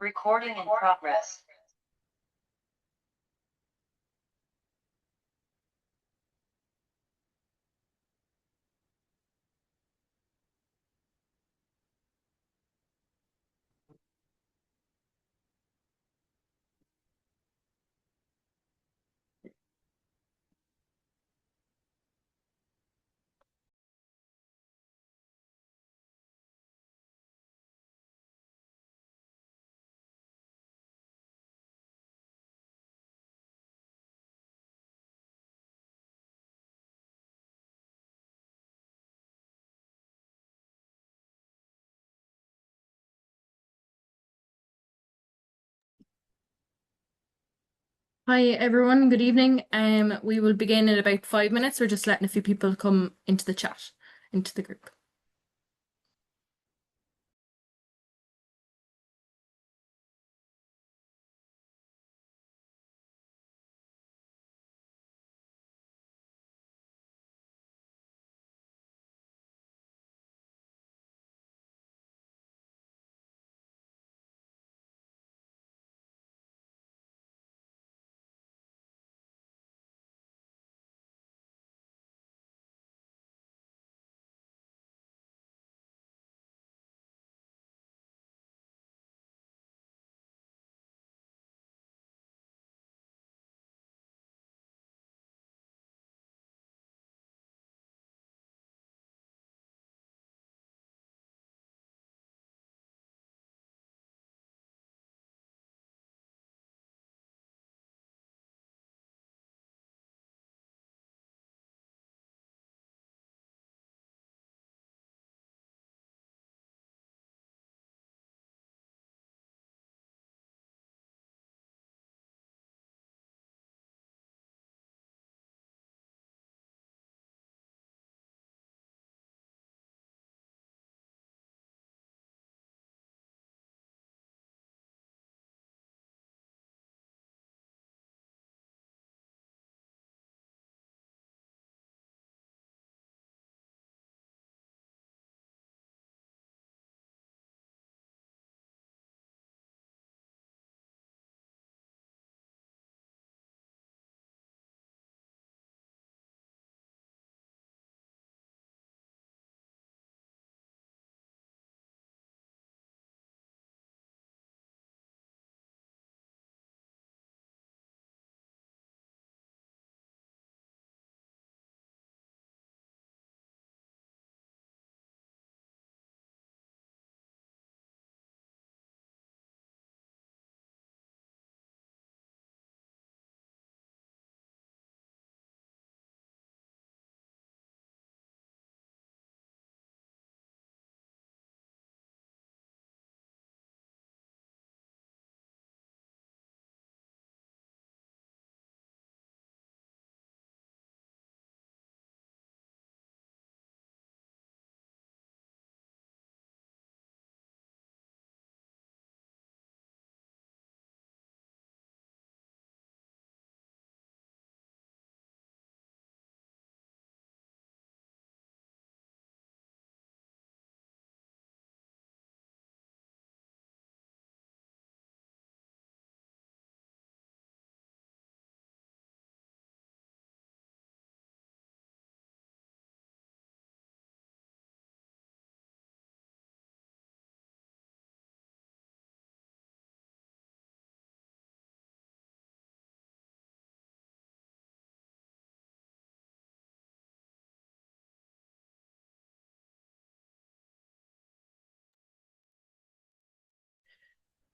Recording in progress. Hi everyone, good evening. We will begin in about 5 minutes. We're just letting a few people come into the chat, into the group.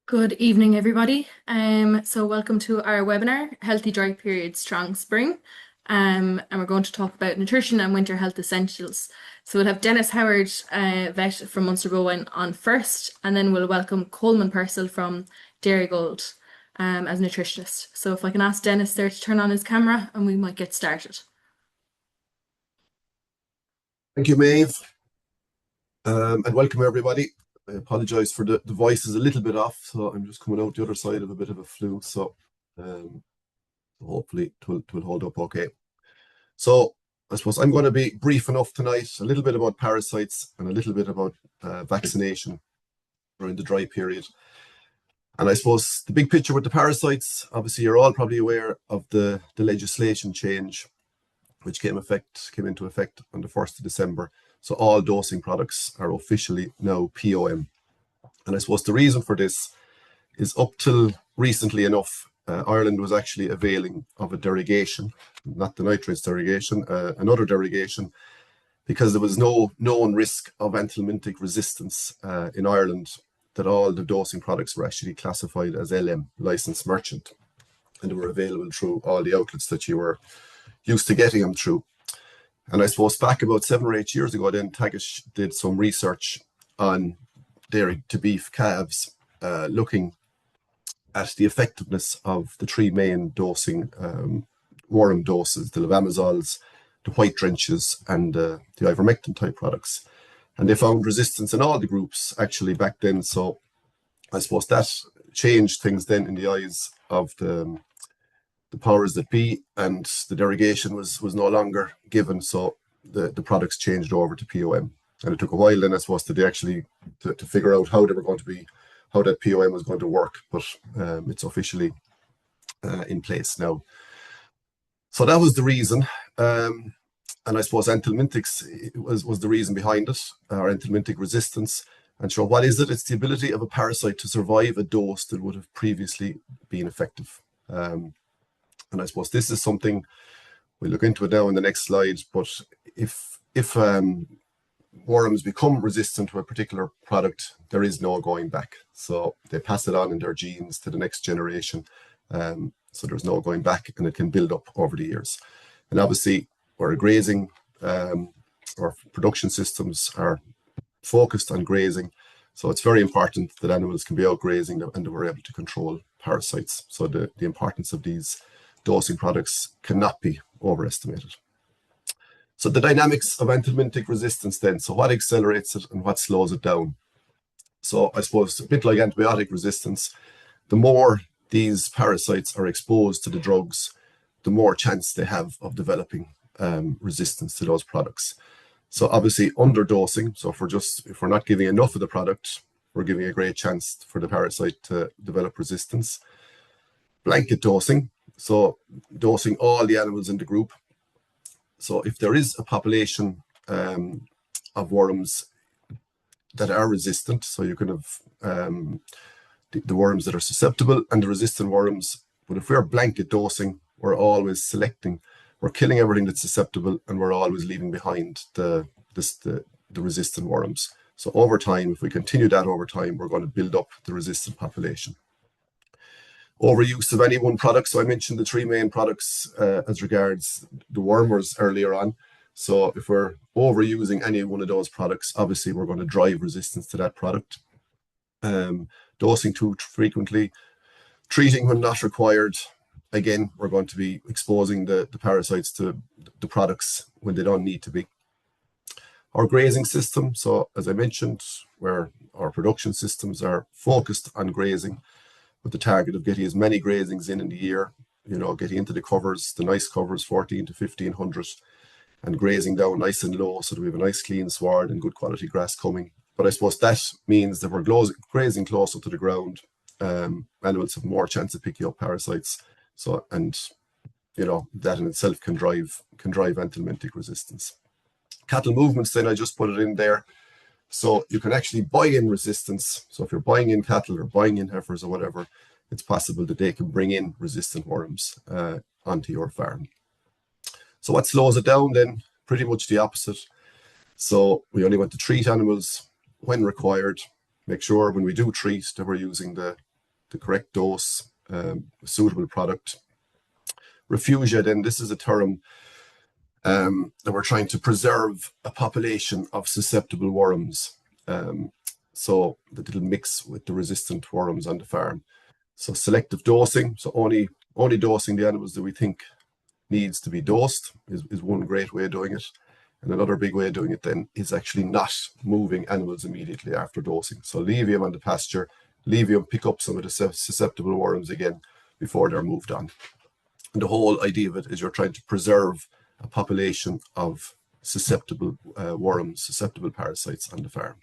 Good evening, everybody. So welcome to our webinar, Healthy Dry Period, Strong Spring. And we're going to talk about nutrition and winter health essentials. So we'll have Dennis Howard, vet from Munster Bovine, on first, and then we'll welcome Coleman Purcell from Dairygold as nutritionist. So if I can ask Dennis there to turn on his camera and we might get started. Thank you, Maeve. And welcome everybody. I apologise for the voice is a little bit off, so I'm just coming out the other side of a bit of a flu, so hopefully it will hold up okay. So I suppose I'm going to be brief enough tonight, a little bit about parasites and a little bit about vaccination during the dry period. And I suppose the big picture with the parasites, obviously you're all probably aware of the legislation change, which came into effect on the 1st of December. So all dosing products are officially now POM. And I suppose the reason for this is up till recently enough, Ireland was actually availing of a derogation, not the nitrates derogation, another derogation, because there was no known risk of anthelmintic resistance in Ireland, that all the dosing products were actually classified as LM, licensed merchant, and they were available through all the outlets that you were used to getting them through. And I suppose back about 7 or 8 years ago, then Tagish did some research on dairy to beef calves, looking at the effectiveness of the 3 main dosing worm doses, the levamisols, the white drenches, and the ivermectin type products. And they found resistance in all the groups actually back then. So I suppose that changed things then in the eyes of the powers that be, and the derogation was no longer given. So the products changed over to POM. And it took a while then, I suppose, to actually to figure out how they were going to be, how that POM was going to work. But it's officially in place now. So that was the reason. And I suppose anthelmintics was the reason behind it, or anthelmintic resistance. And so what is it? It's the ability of a parasite to survive a dose that would have previously been effective. And I suppose this is something, we'll look into it now in the next slide, but if worms become resistant to a particular product, there is no going back. So they pass it on in their genes to the next generation. So there's no going back, and it can build up over the years. And obviously, our grazing, our production systems are focused on grazing. So it's very important that animals can be out grazing and that we're able to control parasites. So the importance of these dosing products cannot be overestimated. So the dynamics of anthelmintic resistance then. So what accelerates it and what slows it down? So I suppose a bit like antibiotic resistance, the more these parasites are exposed to the drugs, the more chance they have of developing resistance to those products. So obviously underdosing, so if we're not giving enough of the product, we're giving a great chance for the parasite to develop resistance. Blanket dosing, so dosing all the animals in the group. So if there is a population of worms that are resistant, so you can have the worms that are susceptible and the resistant worms, but if we're blanket dosing, we're always selecting, we're killing everything that's susceptible, and we're always leaving behind the resistant worms. So over time, if we continue that over time, we're going to build up the resistant population. Overuse of any one product. So I mentioned the 3 main products as regards the wormers earlier on. So if we're overusing any one of those products, obviously we're going to drive resistance to that product. Dosing too frequently, treating when not required. Again, we're going to be exposing the parasites to the products when they don't need to be. Our grazing system, so as I mentioned, where our production systems are focused on grazing with the target of getting as many grazings in the year, getting into the covers, the nice covers, 14 to 1500, and grazing down nice and low so that we have a nice clean sward and good quality grass coming. But I suppose that means that we're grazing closer to the ground. Animals have more chance of picking up parasites. So, and that in itself can drive anthelmintic resistance. Cattle movements, then I just put it in there. So you can actually buy in resistance. So if you're buying in cattle or buying in heifers or whatever, it's possible that they can bring in resistant worms onto your farm. So what slows it down then? Pretty much the opposite. So we only want to treat animals when required. Make sure when we do treat that we're using the correct dose, suitable product. Refugia, then, this is a term that we're trying to preserve a population of susceptible worms. So that it'll mix with the resistant worms on the farm. So selective dosing, so only dosing the animals that we think needs to be dosed is one great way of doing it. And another big way of doing it then is actually not moving animals immediately after dosing. So leave them on the pasture, leave them pick up some of the susceptible worms again before they're moved on. And the whole idea of it is you're trying to preserve a population of susceptible worms, susceptible parasites on the farm.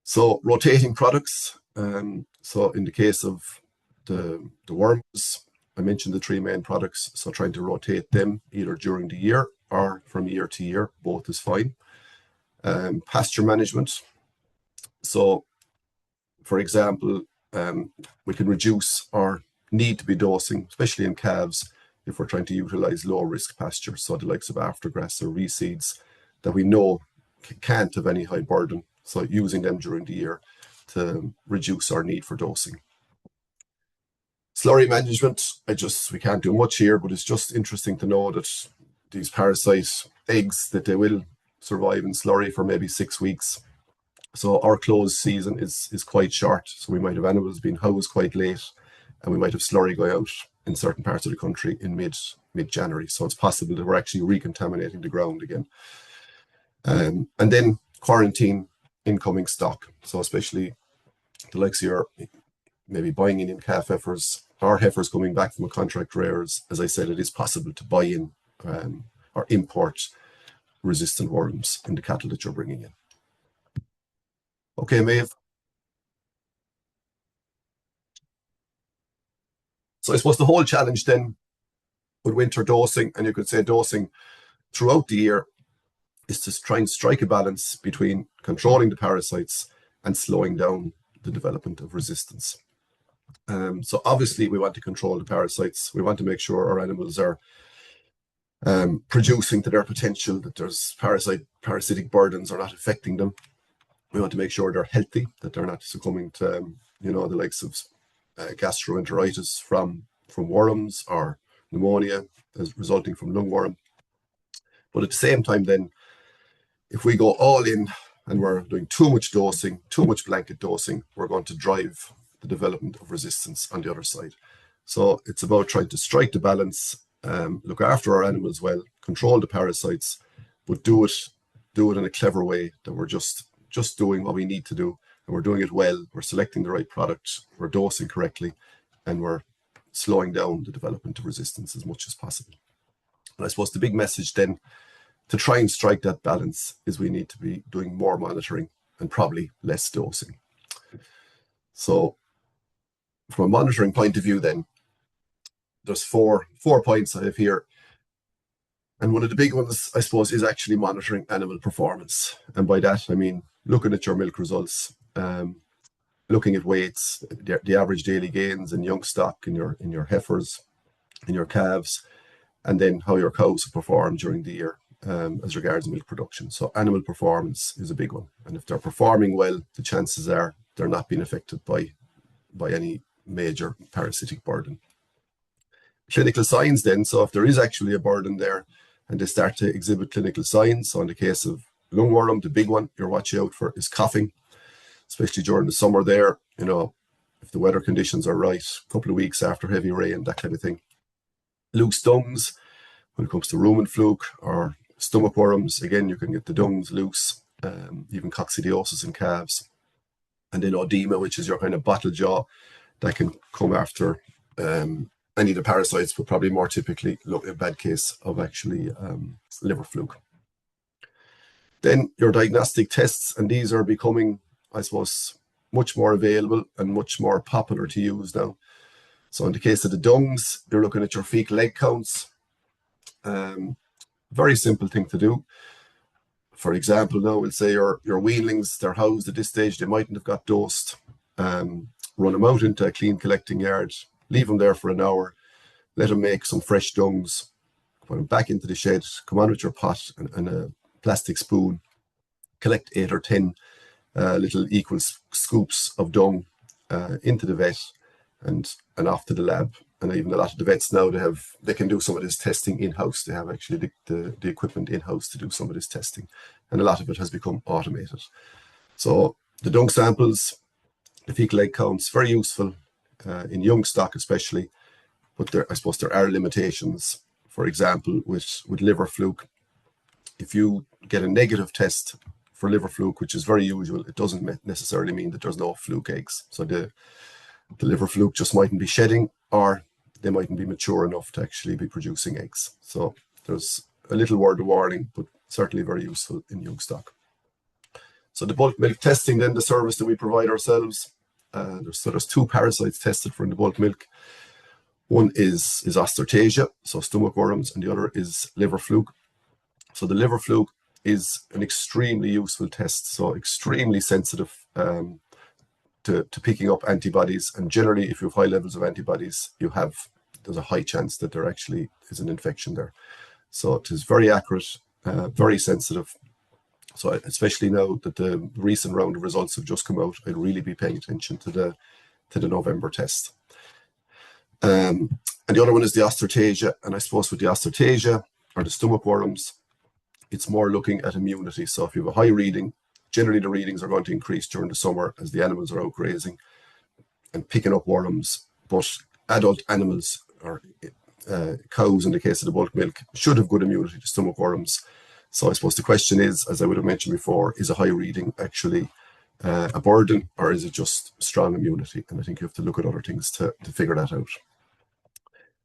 So rotating products. So in the case of the worms, I mentioned the three main products. So trying to rotate them either during the year or from year to year, both is fine. Pasture management. So for example, we can reduce our need to be dosing, especially in calves, if we're trying to utilize low risk pasture. So the likes of aftergrass or reseeds that we know can't have any high burden. So using them during the year to reduce our need for dosing. Slurry management, we can't do much here, but it's just interesting to know that these parasite eggs, that they will survive in slurry for maybe 6 weeks. So our closed season is quite short. So we might have animals being housed quite late, and we might have slurry going out in certain parts of the country in mid-January. So it's possible that we're actually recontaminating the ground again. And then quarantine incoming stock. So especially the likes of your maybe buying in calf heifers or heifers coming back from a contract rears. As I said, it is possible to buy in or import resistant worms in the cattle that you're bringing in. Okay, Maeve. So I suppose the whole challenge then with winter dosing, and you could say dosing throughout the year, is to try and strike a balance between controlling the parasites and slowing down the development of resistance. So obviously we want to control the parasites. We want to make sure our animals are producing to their potential, that there's parasitic burdens are not affecting them. We want to make sure they're healthy, that they're not succumbing to, the likes of gastroenteritis from worms or pneumonia as resulting from lungworm. But at the same time then, if we go all in and we're doing too much dosing, too much blanket dosing, we're going to drive the development of resistance on the other side. So it's about trying to strike the balance, look after our animals well, control the parasites, but do it in a clever way, that we're just doing what we need to do, and we're doing it well. We're selecting the right product, we're dosing correctly, and we're slowing down the development of resistance as much as possible. And I suppose the big message then to try and strike that balance is we need to be doing more monitoring and probably less dosing. So from a monitoring point of view then, there's four points I have here. And one of the big ones, I suppose, is actually monitoring animal performance. And by that, I mean looking at your milk results, looking at weights, the average daily gains in young stock, in your heifers, in your calves, and then how your cows perform during the year as regards milk production. So animal performance is a big one. And if they're performing well, the chances are they're not being affected by any major parasitic burden. Clinical signs then, so if there is actually a burden there and they start to exhibit clinical signs, so in the case of lungworm, the big one you're watching out for is coughing, especially during the summer there, if the weather conditions are right, a couple of weeks after heavy rain, that kind of thing. Loose dungs, when it comes to rumen fluke or stomach worms, again, you can get the dungs loose, even coccidiosis in calves. And then oedema, which is your kind of bottle jaw, that can come after any of the parasites, but probably more typically look a bad case of actually liver fluke. Then your diagnostic tests, and these are becoming, I suppose, much more available and much more popular to use now. So in the case of the dungs, you're looking at your fecal egg counts. Very simple thing to do. For example, now we'll say your weanlings, they're housed at this stage, they mightn't have got dosed. Run them out into a clean collecting yard, leave them there for an hour, let them make some fresh dungs, put them back into the shed, come on with your pot and a plastic spoon, collect 8 or 10 little equal scoops of dung into the vet and off to the lab. And even a lot of the vets now, they can do some of this testing in-house. They have actually the equipment in-house to do some of this testing. And a lot of it has become automated. So the dung samples, the fecal egg counts, very useful in young stock especially, but I suppose there are limitations. For example, with liver fluke, if you get a negative test for liver fluke, which is very usual, it doesn't necessarily mean that there's no fluke eggs. So the liver fluke just mightn't be shedding, or they mightn't be mature enough to actually be producing eggs. So there's a little word of warning, but certainly very useful in young stock. So the bulk milk testing, then the service that we provide ourselves, there's 2 parasites tested for in the bulk milk. One is Ostertasia, so stomach worms, and the other is liver fluke. So the liver fluke is an extremely useful test, so extremely sensitive to picking up antibodies. And generally, if you have high levels of antibodies, there's a high chance that there actually is an infection there. So it is very accurate, very sensitive. So especially now that the recent round of results have just come out, I'd really be paying attention to the November test. And the other one is the Ostertasia. And I suppose with the Ostertasia or the stomach worms, it's more looking at immunity. So if you have a high reading, generally the readings are going to increase during the summer as the animals are out grazing and picking up worms. But adult animals, or cows in the case of the bulk milk, should have good immunity to stomach worms. So I suppose the question is, as I would have mentioned before, is a high reading actually a burden, or is it just strong immunity? And I think you have to look at other things to figure that out.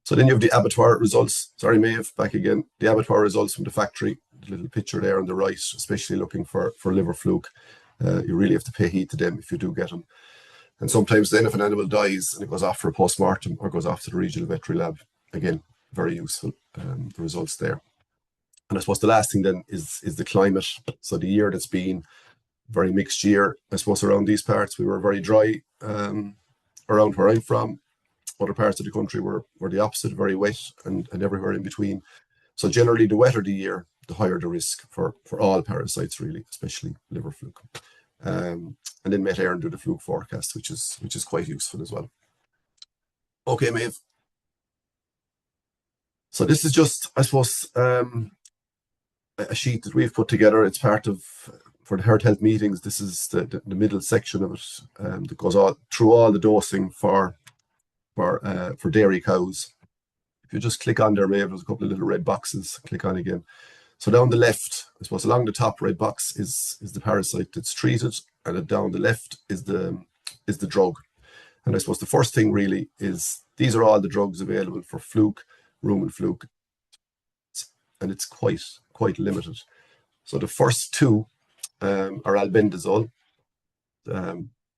So then you have the abattoir results. Sorry, Maeve, back again. The abattoir results from the factory, the little picture there on the right, especially looking for liver fluke. You really have to pay heed to them if you do get them. And sometimes then if an animal dies and it goes off for a post-mortem or goes off to the regional veterinary lab, again, very useful, the results there. And I suppose the last thing then is the climate. So the year that's been very mixed year, I suppose around these parts, we were very dry around where I'm from. Other parts of the country were the opposite, very wet and everywhere in between. So generally, the wetter the year, the higher the risk for all parasites, really, especially liver fluke. And then Met Éireann do the fluke forecast, which is quite useful as well. Okay, Maeve. So this is just, I suppose, a sheet that we've put together. It's part of, for the herd health meetings, this is the middle section of it that goes through all the dosing for dairy cows. If you just click on there, Maeve, there's a couple of little red boxes. Click on again. So down the left, I suppose along the top red box is the parasite that's treated, and then down the left is the drug. And I suppose the first thing really is these are all the drugs available for fluke, rumen fluke, and it's quite limited. So the first 2 are albendazole.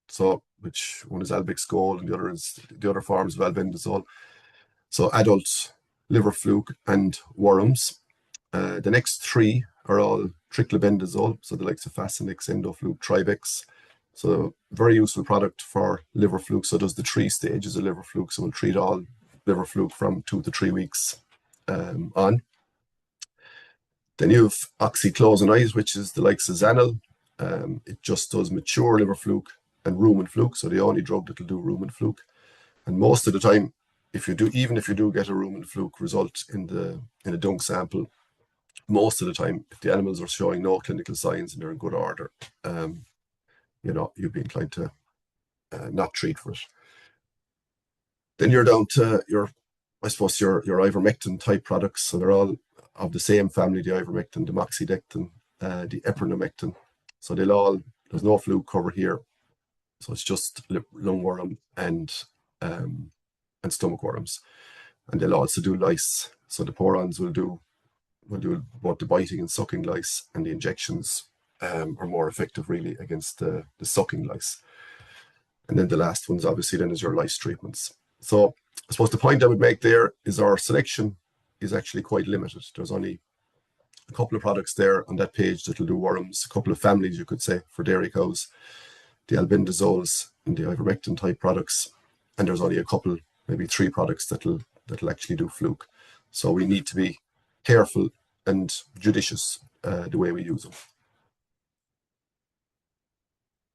So which one is Albex Gold and the other is the other forms of albendazole. So adult liver fluke and worms. The next 3 are all triclobendazole, so the likes of Facinix, Endofluke, Tribex. So very useful product for liver fluke. So does the 3 stages of liver fluke. So we'll treat all liver fluke from 2 to 3 weeks on. Then you have oxyclosanide, which is the likes of Zanil. It just does mature liver fluke and rumen fluke, so the only drug that will do rumen fluke. And most of the time, even if you do get a rumen fluke result in a dung sample, most of the time, if the animals are showing no clinical signs and they're in good order, you'd be inclined to not treat for it. Then you're down to your ivermectin type products. So they're all of the same family, the ivermectin, the moxidectin, the epinomectin. So there's no fluke cover here. So it's just lungworm and stomach worms. And they'll also do lice. So the porons will do both the biting and sucking lice, and the injections are more effective really against the sucking lice. And then the last ones obviously then is your lice treatments. So I suppose the point I would make there is our selection is actually quite limited. There's only a couple of products there on that page that will do worms, a couple of families you could say for dairy cows, the albendazoles and the ivermectin type products, and there's only a couple, maybe 3 products that'll actually do fluke. So we need to be careful and judicious the way we use them.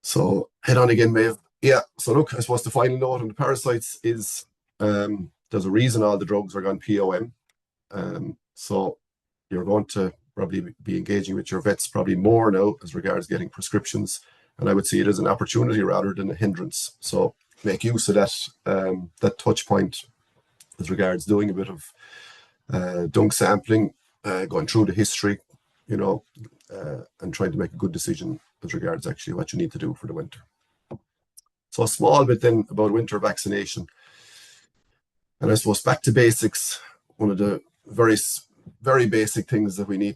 So head on again, Maeve. Yeah, so look, I suppose the final note on the parasites is there's a reason all the drugs are gone POM. So you're going to probably be engaging with your vets probably more now as regards getting prescriptions. And I would see it as an opportunity rather than a hindrance. So make use of that touch point as regards doing a bit of dung sampling, going through the history, and trying to make a good decision as regards actually what you need to do for the winter. So a small bit then about winter vaccination. And I suppose back to basics, one of the very very basic things that we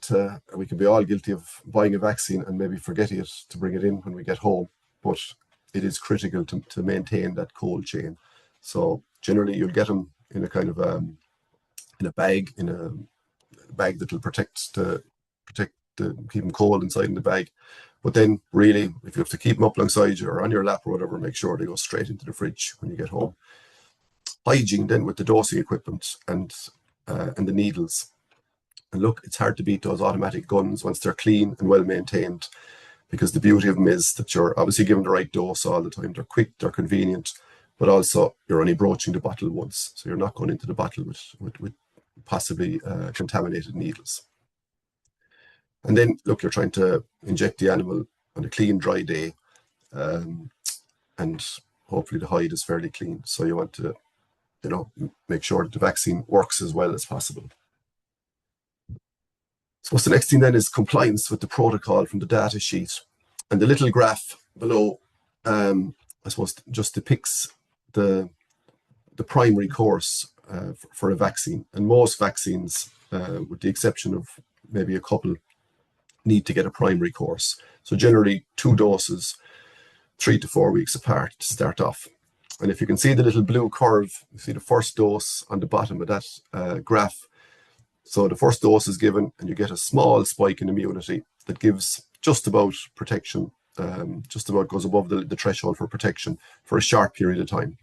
can be all guilty of buying a vaccine and maybe forgetting it to bring it in when we get home. But it is critical to maintain that cold chain. So generally you'll get them in a kind of in a bag that will keep them cold inside in the bag. But then really, if you have to keep them up alongside you or on your lap or whatever, make sure they go straight into the fridge when you get home. Hygiene then with the dosing equipment and the needles. And look, it's hard to beat those automatic guns once they're clean and well maintained, because the beauty of them is that you're obviously given the right dose all the time. They're quick, they're convenient, but also you're only broaching the bottle once. So you're not going into the bottle with possibly contaminated needles. And then look, you're trying to inject the animal on a clean, dry day, and hopefully the hide is fairly clean. So you want to, make sure that the vaccine works as well as possible. So the next thing then is compliance with the protocol from the data sheet. And the little graph below, I suppose, just depicts the primary course for a vaccine. And most vaccines, with the exception of maybe a couple, need to get a primary course. So generally 2 doses, 3 to 4 weeks apart to start off. And if you can see the little blue curve, you see the first dose on the bottom of that graph. So the first dose is given and you get a small spike in immunity that gives just about protection, just about goes above the threshold for protection for a short period of time.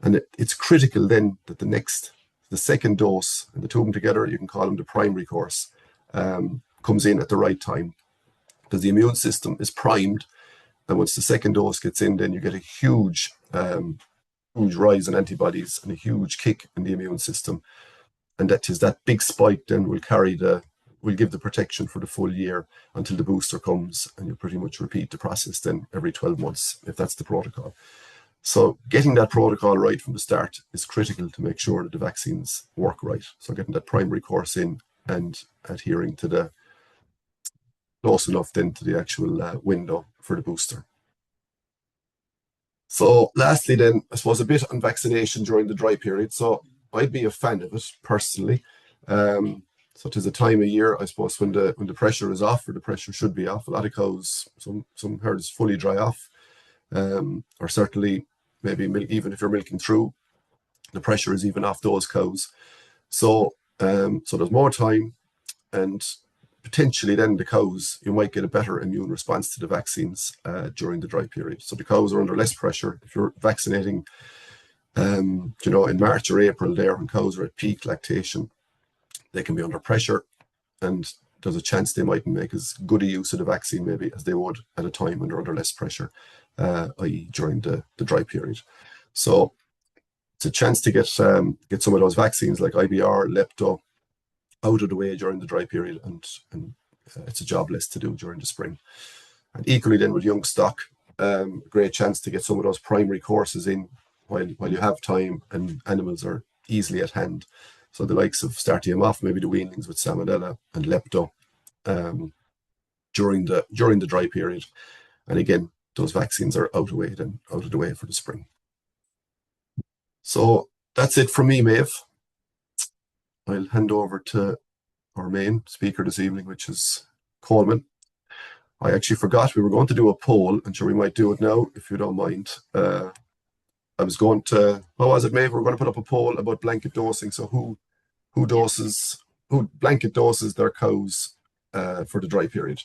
And it's critical then that the second dose, and the two of them together, you can call them the primary course, comes in at the right time, because the immune system is primed. And once the second dose gets in, then you get a huge rise in antibodies and a huge kick in the immune system. And that big spike then will give the protection for the full year until the booster comes, and you pretty much repeat the process then every 12 months, if that's the protocol. So getting that protocol right from the start is critical to make sure that the vaccines work right. So getting that primary course in and adhering to the close enough then to the actual window for the booster. So lastly then, I suppose a bit on vaccination during the dry period. So I'd be a fan of it personally. So it is a time of year, I suppose, when the pressure is off, or the pressure should be off. A lot of cows, some herds fully dry off, or certainly maybe even if you're milking through, the pressure is even off those cows. So there's more time, and potentially then the cows, you might get a better immune response to the vaccines during the dry period. So the cows are under less pressure. If you're vaccinating in March or April there, when cows are at peak lactation, they can be under pressure, and there's a chance they mightn't make as good a use of the vaccine maybe as they would at a time when they're under less pressure, i.e. during the dry period. So it's a chance to get some of those vaccines like IBR, Lepto out of the way during the dry period, and it's a job less to do during the spring. And equally then with young stock, great chance to get some of those primary courses in while you have time and animals are easily at hand. So the likes of starting them off, maybe the weanlings with Salmonella and Lepto during the dry period. And again, those vaccines are out of the way for the spring. So that's it from me, Maeve. I'll hand over to our main speaker this evening, which is Coleman. I actually forgot we were going to do a poll, and sure we might do it now if you don't mind. I was going to, what was it, Maeve? We're going to put up a poll about blanket dosing. So who blanket doses their cows for the dry period.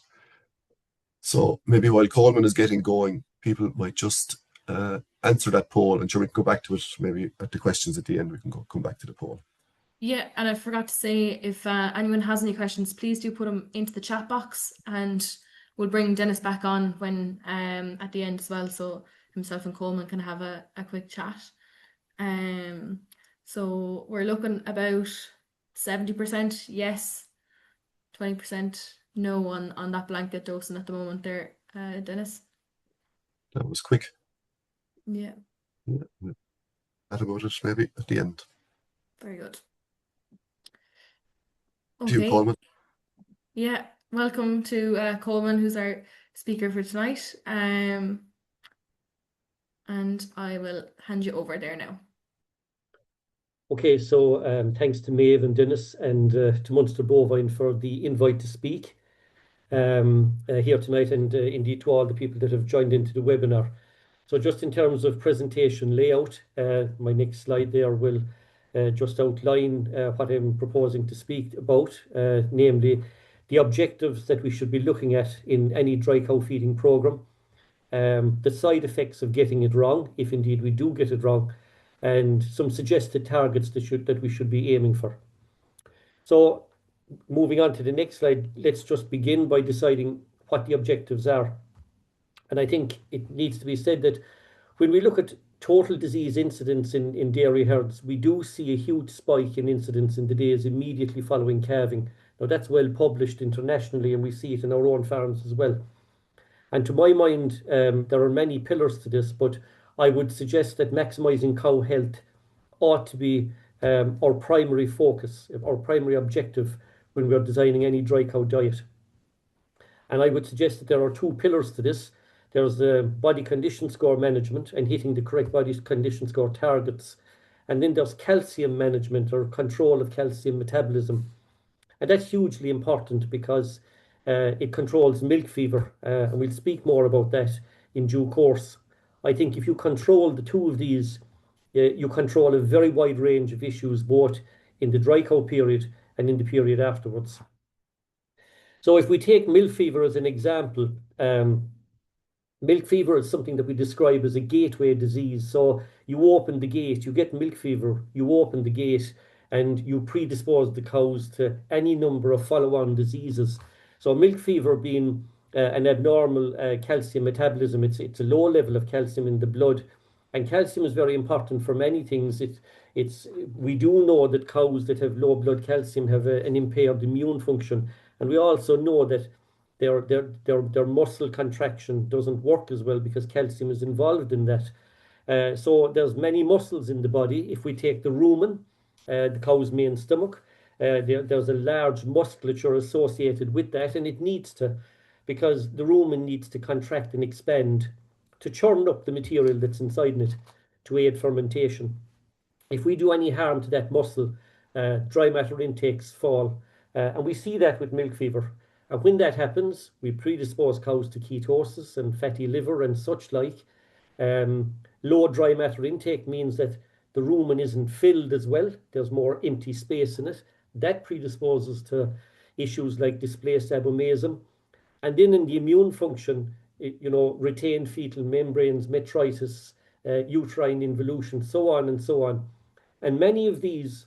So maybe while Coleman is getting going, people might just answer that poll, and sure we can go back to it maybe at the questions at the end. We can come back to the poll. Yeah, and I forgot to say, if anyone has any questions, please do put them into the chat box, and we'll bring Dennis back on when at the end as well, so himself and Coleman can have a quick chat. So we're looking about 70% yes, 20% no on that blanket dosing at the moment there, Dennis. That was quick. Yeah. That about it maybe at the end. Very good. To you, Coleman. Yeah, welcome to Coleman, who's our speaker for tonight. And I will hand you over there now. Okay, so thanks to Maeve and Dennis and to Munster Bovine for the invite to speak here tonight, and indeed to all the people that have joined into the webinar. So just in terms of presentation layout, my next slide there will just outline what I'm proposing to speak about, namely the objectives that we should be looking at in any dry cow feeding programme, the side effects of getting it wrong, if indeed we do get it wrong, and some suggested targets that we should be aiming for. So moving on to the next slide, let's just begin by deciding what the objectives are. And I think it needs to be said that when we look at total disease incidence in dairy herds, we do see a huge spike in incidence in the days immediately following calving. Now that's well published internationally, and we see it in our own farms as well. And to my mind, there are many pillars to this, but I would suggest that maximising cow health ought to be our primary focus, our primary objective when we're designing any dry cow diet. And I would suggest that there are two pillars to this. There's the body condition score management and hitting the correct body condition score targets. And then there's calcium management or control of calcium metabolism. And that's hugely important because it controls milk fever. And we'll speak more about that in due course. I think if you control the two of these, you control a very wide range of issues, both in the dry cow period and in the period afterwards. So if we take milk fever as an example, milk fever is something that we describe as a gateway disease. So you open the gate, you get milk fever, you open the gate, and you predispose the cows to any number of follow-on diseases. So milk fever being an abnormal calcium metabolism, it's a low level of calcium in the blood. And calcium is very important for many things. We do know that cows that have low blood calcium have an impaired immune function. And we also know that their muscle contraction doesn't work as well because calcium is involved in that. So there's many muscles in the body. If we take the rumen, the cow's main stomach, there's a large musculature associated with that, and it needs to, because the rumen needs to contract and expand to churn up the material that's inside it to aid fermentation. If we do any harm to that muscle, dry matter intakes fall, and we see that with milk fever. And when that happens, we predispose cows to ketosis and fatty liver and such like. Low dry matter intake means that the rumen isn't filled as well. There's more empty space in it. That predisposes to issues like displaced abomasum. And then in the immune function, retained fetal membranes, metritis, uterine involution, so on and so on. And many of these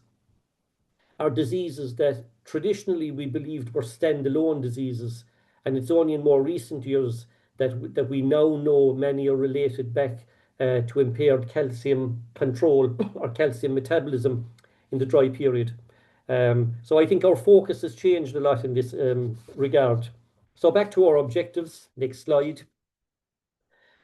are diseases that traditionally we believed were standalone diseases. And it's only in more recent years that we now know many are related back to impaired calcium control or calcium metabolism in the dry period. So I think our focus has changed a lot in this regard. So back to our objectives, next slide.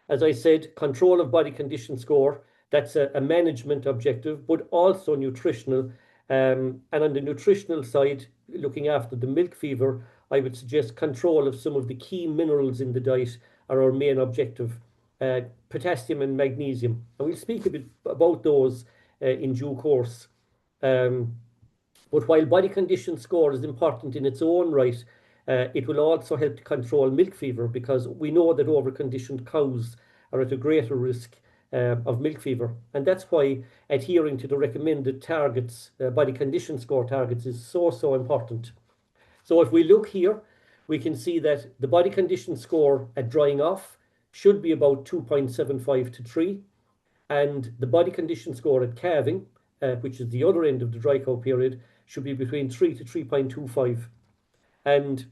As I said, control of body condition score, that's a management objective, but also nutritional. And on the nutritional side, looking after the milk fever, I would suggest control of some of the key minerals in the diet are our main objective, potassium and magnesium. And we'll speak a bit about those in due course. But while body condition score is important in its own right, it will also help to control milk fever because we know that overconditioned cows are at a greater risk of milk fever. And that's why adhering to the recommended targets, body condition score targets, is so important. So if we look here, we can see that the body condition score at drying off should be about 2.75 to 3. And the body condition score at calving, which is the other end of the dry cow period, should be between 3 to 3.25. And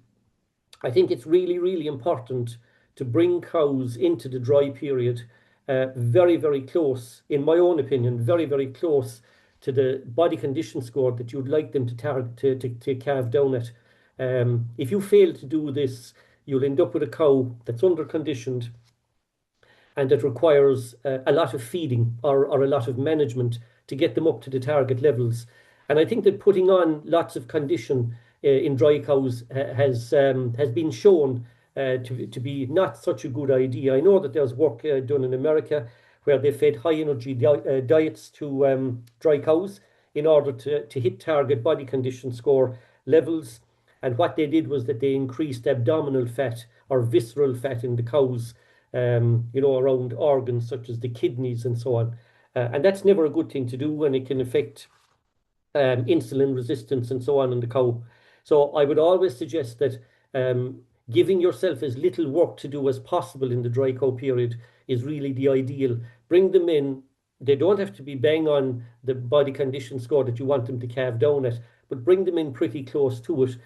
I think it's really important to bring cows into the dry period very close, in my own opinion, very close to the body condition score that you'd like them to calve down at. If you fail to do this, you'll end up with a cow that's under-conditioned and that requires a lot of feeding or a lot of management to get them up to the target levels. And I think that putting on lots of condition in dry cows has been shown to be not such a good idea. I know that there's work done in America where they fed high energy diets to dry cows in order to hit target body condition score levels. And what they did was that they increased abdominal fat or visceral fat in the cows, around organs such as the kidneys and so on. And that's never a good thing to do, and it can affect insulin resistance and so on in the cow. So I would always suggest that giving yourself as little work to do as possible in the dry cow period is really the ideal. Bring them in. They don't have to be bang on the body condition score that you want them to calve down at, but bring them in pretty close to it,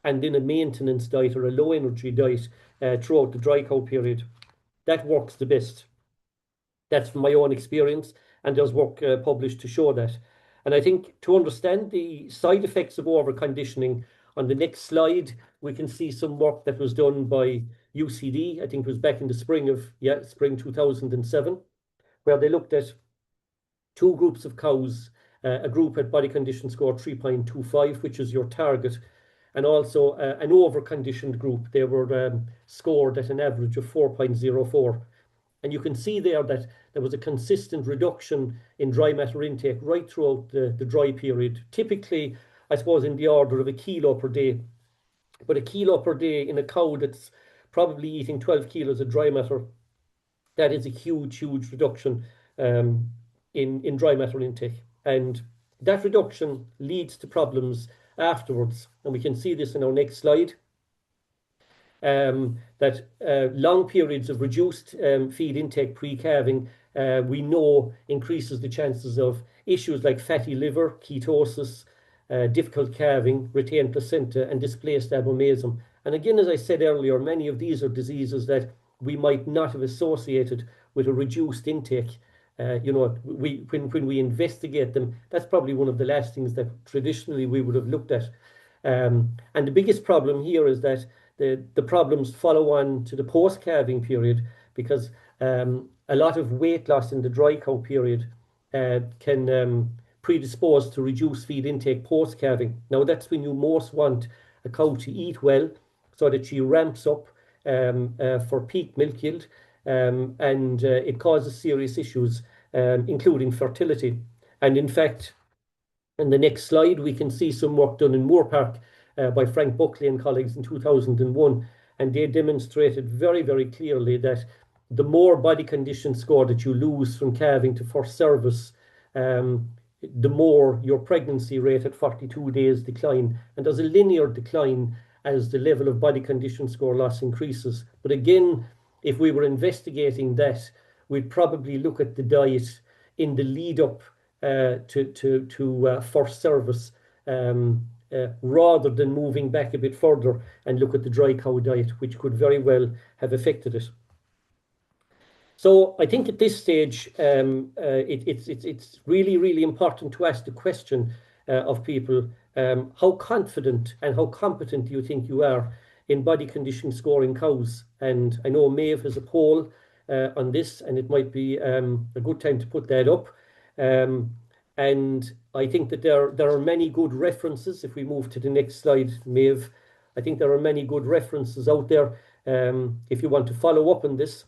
and then a maintenance diet or a low energy diet throughout the dry cow period. That works the best. That's from my own experience, and there's work published to show that. And I think to understand the side effects of overconditioning, on the next slide, we can see some work that was done by UCD. I think it was back in the spring 2007, where they looked at two groups of cows. A group had body condition score 3.25, which is your target, and also an overconditioned group. They were scored at an average of 4.04. And you can see there that there was a consistent reduction in dry matter intake right throughout the dry period. Typically, I suppose, in the order of 1 kilo per day. But 1 kilo per day in a cow that's probably eating 12 kilos of dry matter, that is a huge, huge reduction in dry matter intake. And that reduction leads to problems afterwards. And we can see this in our next slide. That long periods of reduced feed intake pre-calving, we know increases the chances of issues like fatty liver, ketosis, difficult calving, retained placenta, and displaced abomasum. And again, as I said earlier, many of these are diseases that we might not have associated with a reduced intake. When we investigate them, that's probably one of the last things that traditionally we would have looked at. And the biggest problem here is that the problems follow on to the post-calving period, because a lot of weight loss in the dry cow period can predispose to reduced feed intake post-calving. Now, that's when you most want a cow to eat well so that she ramps up for peak milk yield, and it causes serious issues, including fertility. And in fact, in the next slide, we can see some work done in Moore Park by Frank Buckley and colleagues in 2001, and they demonstrated very, very clearly that the more body condition score that you lose from calving to first service, the more your pregnancy rate at 42 days decline. And there's a linear decline as the level of body condition score loss increases. But again, if we were investigating that, we'd probably look at the diet in the lead up to first service, rather than moving back a bit further and look at the dry cow diet, which could very well have affected it. So I think at this stage, it's really, really important to ask the question of people, how confident and how competent do you think you are in body condition scoring cows? And I know Maeve has a poll on this, and it might be a good time to put that up. And I think that there are many good references. If we move to the next slide, Maeve, I think there are many good references out there if you want to follow up on this.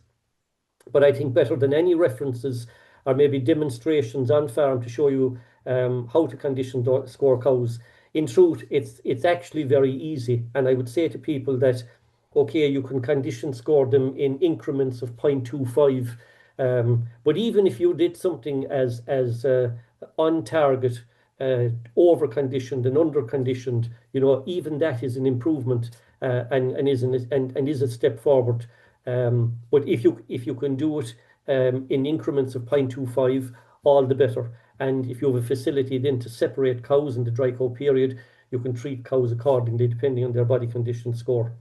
But I think better than any references are maybe demonstrations on farm to show you how to condition score cows. In truth, it's actually very easy. And I would say to people that, okay, you can condition score them in increments of 0.25. But even if you did something as on target, over conditioned and under conditioned, even that is an improvement and is a step forward. But if you can do it in increments of 0.25, all the better. And if you have a facility then to separate cows in the dry cow period, you can treat cows accordingly depending on their body condition score.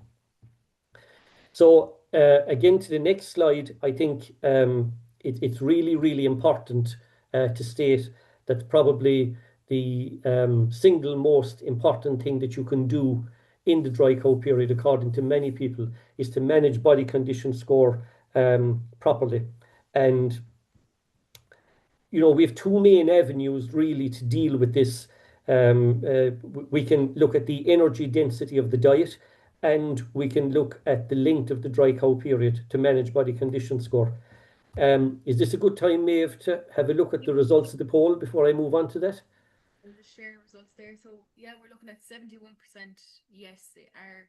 So again, to the next slide, I think it's really, really important to state that probably the single most important thing that you can do in the dry cow period, according to many people, is to manage body condition score properly. And we have two main avenues really to deal with this. We can look at the energy density of the diet, and we can look at the length of the dry cow period to manage body condition score. Is this a good time, Maeve, to have a look at the results of the poll before I move on to that? I'll just share results there. So yeah, we're looking at 71%. Yes, they are.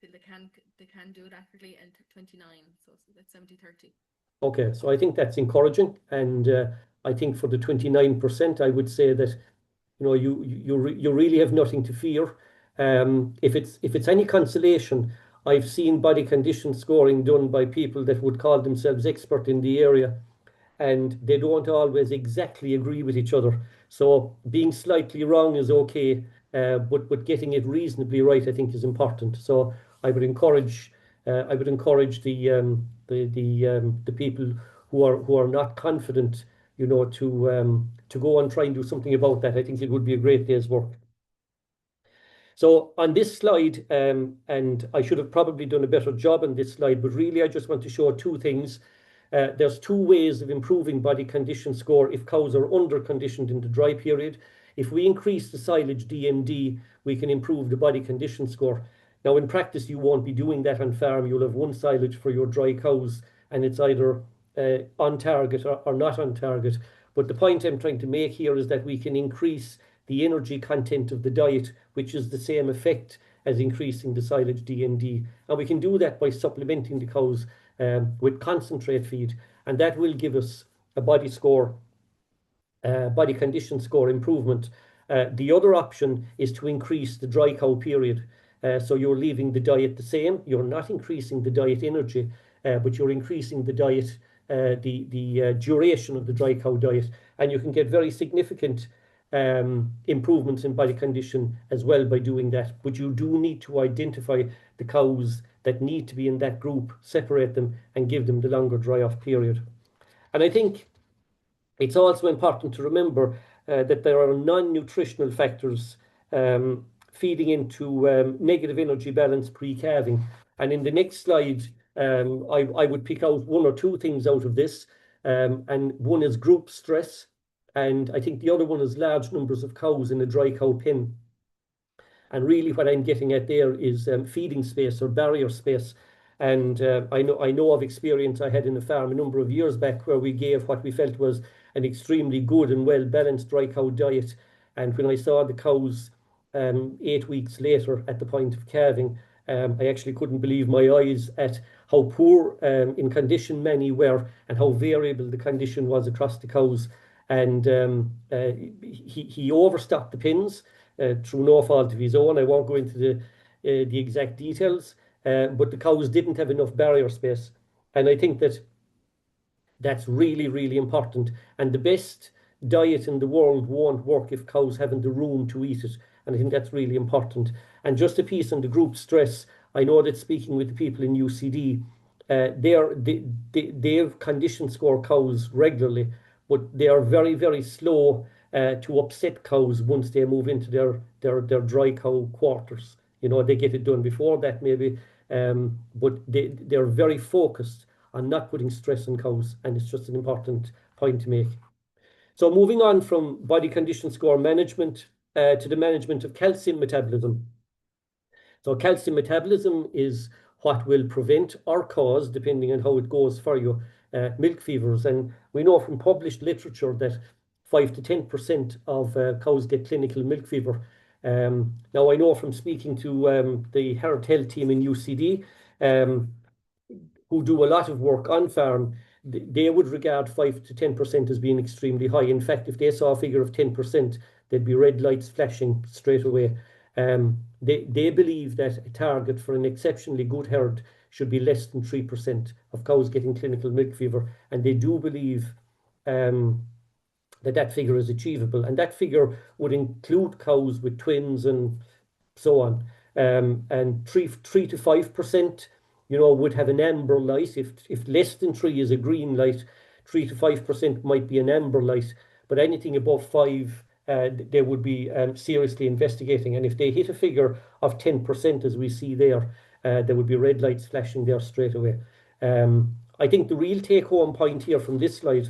They can do it accurately, and 29. So that's 70-30. Okay, so I think that's encouraging, and I think for the 29%, I would say that you really have nothing to fear. If it's any consolation, I've seen body condition scoring done by people that would call themselves expert in the area, and they don't always exactly agree with each other. So being slightly wrong is okay, but getting it reasonably right, I think, is important. So I would encourage the people who are not confident, to go and try and do something about that. I think it would be a great day's work. So on this slide, and I should have probably done a better job on this slide, but really I just want to show two things. There's two ways of improving body condition score if cows are under conditioned in the dry period. If we increase the silage DMD, we can improve the body condition score. Now, in practice, you won't be doing that on farm. You'll have one silage for your dry cows, and it's either on target or not on target. But the point I'm trying to make here is that we can increase the energy content of the diet, which is the same effect as increasing the silage DMD. And we can do that by supplementing the cows with concentrate feed, and that will give us a body condition score improvement. The other option is to increase the dry cow period. So you're leaving the diet the same. You're not increasing the diet energy, but you're increasing the diet, the duration of the dry cow diet, and you can get very significant improvements in body condition as well by doing that. But you do need to identify the cows that need to be in that group, separate them, and give them the longer dry off period. And I think it's also important to remember that there are non-nutritional factors feeding into negative energy balance pre-calving. And in the next slide, I would pick out one or two things out of this. And one is group stress. And I think the other one is large numbers of cows in a dry cow pen. And really what I'm getting at there is feeding space or barrier space. And I know of experience I had in a farm a number of years back where we gave what we felt was an extremely good and well-balanced dry cow diet. And when I saw the cows 8 weeks later at the point of calving, I actually couldn't believe my eyes at how poor in condition many were and how variable the condition was across the cows. And he overstocked the pens through no fault of his own. I won't go into the exact details, but the cows didn't have enough barrier space. And I think that's really, really important. And the best diet in the world won't work if cows haven't the room to eat it. And I think that's really important. And just a piece on the group stress, I know that speaking with the people in UCD, they condition score cows regularly, but they are very, very slow to upset cows once they move into their dry cow quarters. They get it done before that maybe, but they're very focused on not putting stress on cows, and it's just an important point to make. So moving on from body condition score management to the management of calcium metabolism. So calcium metabolism is what will prevent or cause, depending on how it goes for you, milk fevers. And we know from published literature that 5 to 10% of cows get clinical milk fever. Now I know from speaking to the herd health team in UCD, who do a lot of work on farm, they would regard 5 to 10% as being extremely high. In fact, if they saw a figure of 10%, there'd be red lights flashing straight away. They believe that a target for an exceptionally good herd should be less than 3% of cows getting clinical milk fever. And they do believe that figure is achievable. And that figure would include cows with twins and so on. And 3 to 5%, would have an amber light. If less than 3 is a green light, 3 to 5% might be an amber light. But anything above 5, they would be seriously investigating. And if they hit a figure of 10%, as we see there would be red lights flashing there straight away. I think the real take-home point here from this slide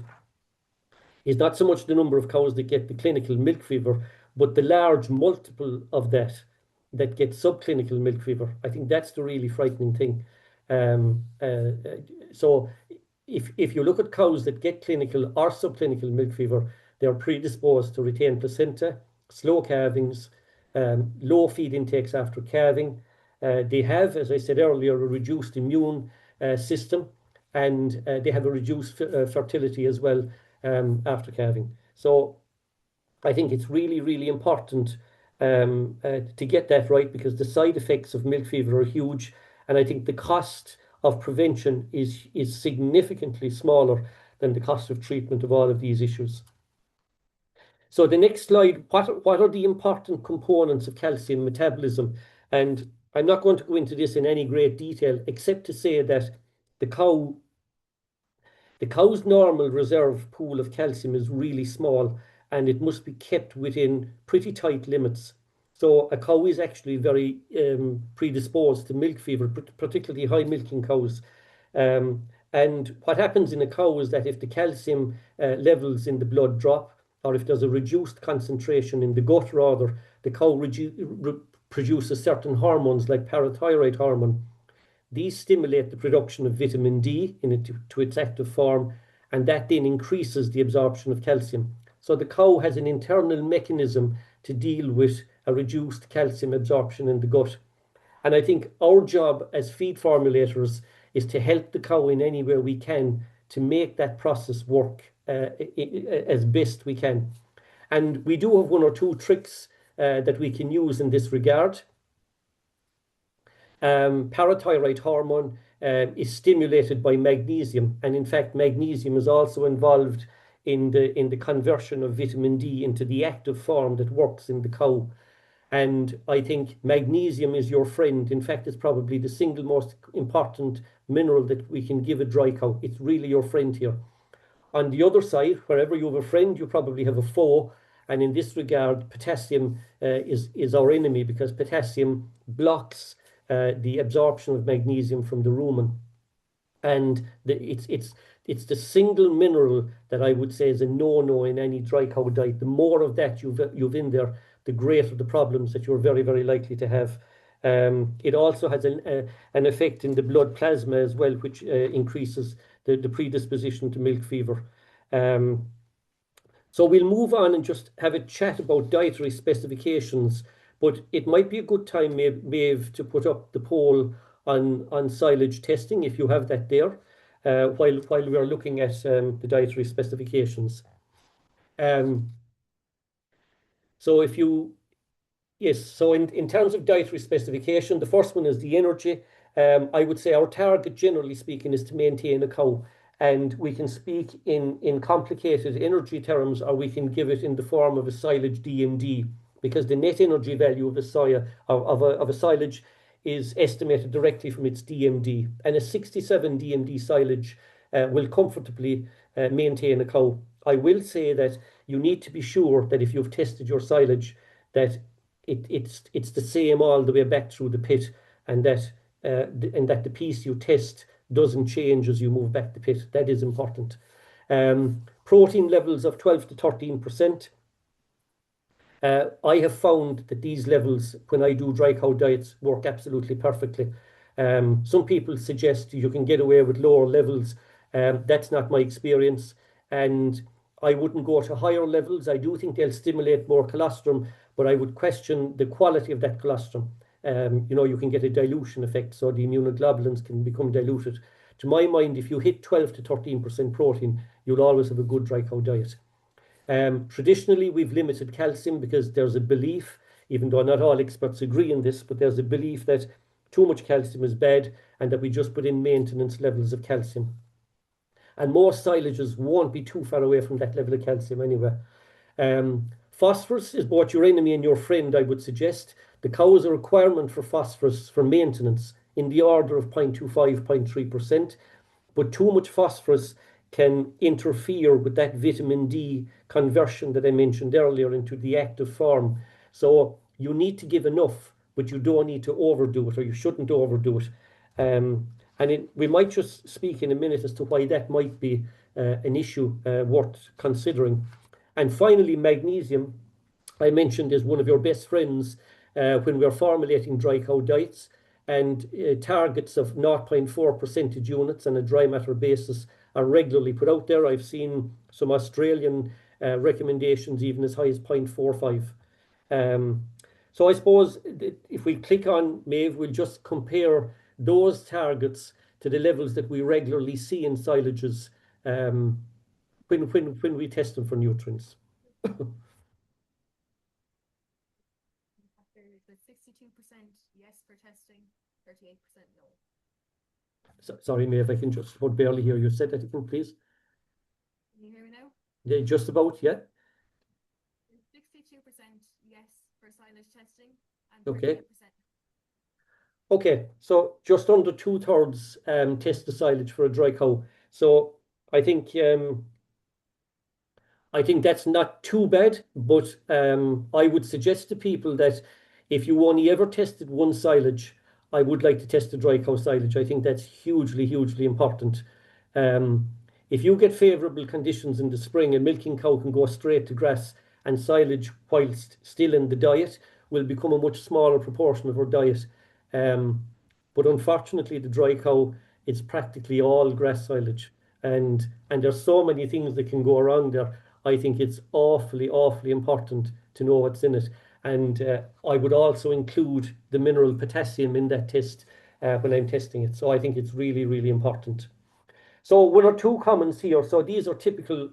is not so much the number of cows that get the clinical milk fever, but the large multiple of that get subclinical milk fever. I think that's the really frightening thing. So if you look at cows that get clinical or subclinical milk fever, they're predisposed to retain placenta, slow calvings, low feed intakes after calving. They have, as I said earlier, a reduced immune system, and they have a reduced fertility as well after calving. So I think it's really, really important to get that right, because the side effects of milk fever are huge, and I think the cost of prevention is significantly smaller than the cost of treatment of all of these issues. So the next slide, what are the important components of calcium metabolism? And I'm not going to go into this in any great detail, except to say that the cow's normal reserve pool of calcium is really small, and it must be kept within pretty tight limits. So a cow is actually very predisposed to milk fever, particularly high milking cows. And what happens in a cow is that if the calcium levels in the blood drop, or if there's a reduced concentration in the gut rather, the cow produces certain hormones like parathyroid hormone. These stimulate the production of vitamin D to its active form, and that then increases the absorption of calcium. So the cow has an internal mechanism to deal with a reduced calcium absorption in the gut. And I think our job as feed formulators is to help the cow in any way we can to make that process work as best we can. And we do have one or two tricks that we can use in this regard. Parathyroid hormone is stimulated by magnesium, and in fact magnesium is also involved in the conversion of vitamin D into the active form that works in the cow. And I think magnesium is your friend. In fact, it's probably the single most important mineral that we can give a dry cow. It's really your friend here. On the other side, wherever you have a friend, you probably have a foe. And in this regard, potassium is our enemy, because potassium blocks the absorption of magnesium from the rumen. And it's the single mineral that I would say is a no-no in any dry cow diet. The more of that you've in there, the greater the problems that you're very, very likely to have. It also has an effect in the blood plasma as well, which increases the predisposition to milk fever. So we'll move on and just have a chat about dietary specifications, but it might be a good time, Maeve, to put up the poll on silage testing, if you have that there, while we are looking at the dietary specifications. So if you, yes, so in terms of dietary specification, the first one is the energy. I would say our target, generally speaking, is to maintain a cow. And we can speak in complicated energy terms, or we can give it in the form of a silage DMD, because the net energy value of a silage is estimated directly from its DMD. And a 67 DMD silage will comfortably maintain a cow. I will say that you need to be sure that if you've tested your silage, that it's the same all the way back through the pit, and that the piece you test doesn't change as you move back the pit. That is important. Protein levels of 12 to 13%. I have found that these levels, when I do dry cow diets, work absolutely perfectly. Some people suggest you can get away with lower levels. That's not my experience, and I wouldn't go to higher levels. I do think they'll stimulate more colostrum, but I would question the quality of that colostrum. You can get a dilution effect, so the immunoglobulins can become diluted. To my mind, if you hit 12 to 13% protein, you'll always have a good dry cow diet. Traditionally, we've limited calcium because there's a belief, even though not all experts agree on this, but there's a belief that too much calcium is bad, and that we just put in maintenance levels of calcium. And most silages won't be too far away from that level of calcium anyway. Phosphorus is both your enemy and your friend, I would suggest. The cow has a requirement for phosphorus for maintenance in the order of 0.25, 0.3%, but too much phosphorus can interfere with that vitamin D conversion that I mentioned earlier into the active form. So you need to give enough, but you don't need to overdo it, or you shouldn't overdo it. We might just speak in a minute as to why that might be an issue worth considering. And finally, magnesium, I mentioned, is one of your best friends when we're formulating dry cow diets, and targets of 0.4 percentage units on a dry matter basis are regularly put out there. I've seen some Australian recommendations even as high as 0.45. So I suppose if we click on Maeve, we'll just compare those targets to the levels that we regularly see in silages when we test them for nutrients. There's 62% yes for testing, 38% no. Sorry, Maeve, I can just about barely hear you. Say that again, please. Can you hear me now? Yeah, just about, yeah. 62% yes for silage testing and Okay. 38%. Okay, so just under 2/3 test the silage for a dry cow. So I think that's not too bad, but I would suggest to people that if you only ever tested one silage, I would like to test the dry cow silage. I think that's hugely, hugely important. If you get favourable conditions in the spring, a milking cow can go straight to grass, and silage, whilst still in the diet, will become a much smaller proportion of our diet. But unfortunately, the dry cow, it's practically all grass silage. And there's so many things that can go wrong there. I think it's awfully, awfully important to know what's in it. And I would also include the mineral potassium in that test when I'm testing it. So I think it's really, really important. So one or two comments here. So these are typical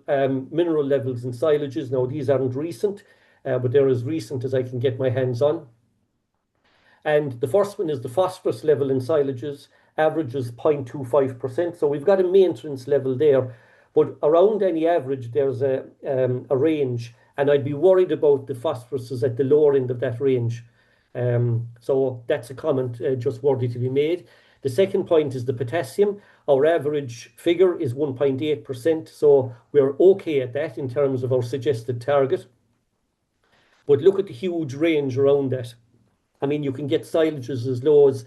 mineral levels in silages. Now, these aren't recent, but they're as recent as I can get my hands on. And the first one is the phosphorus level in silages, averages 0.25%. So we've got a maintenance level there, but around any average, there's a range, and I'd be worried about the phosphorus is at the lower end of that range. So that's a comment just worthy to be made. The second point is the potassium. Our average figure is 1.8%, so we're okay at that in terms of our suggested target. But look at the huge range around that. I mean, you can get silages as low as,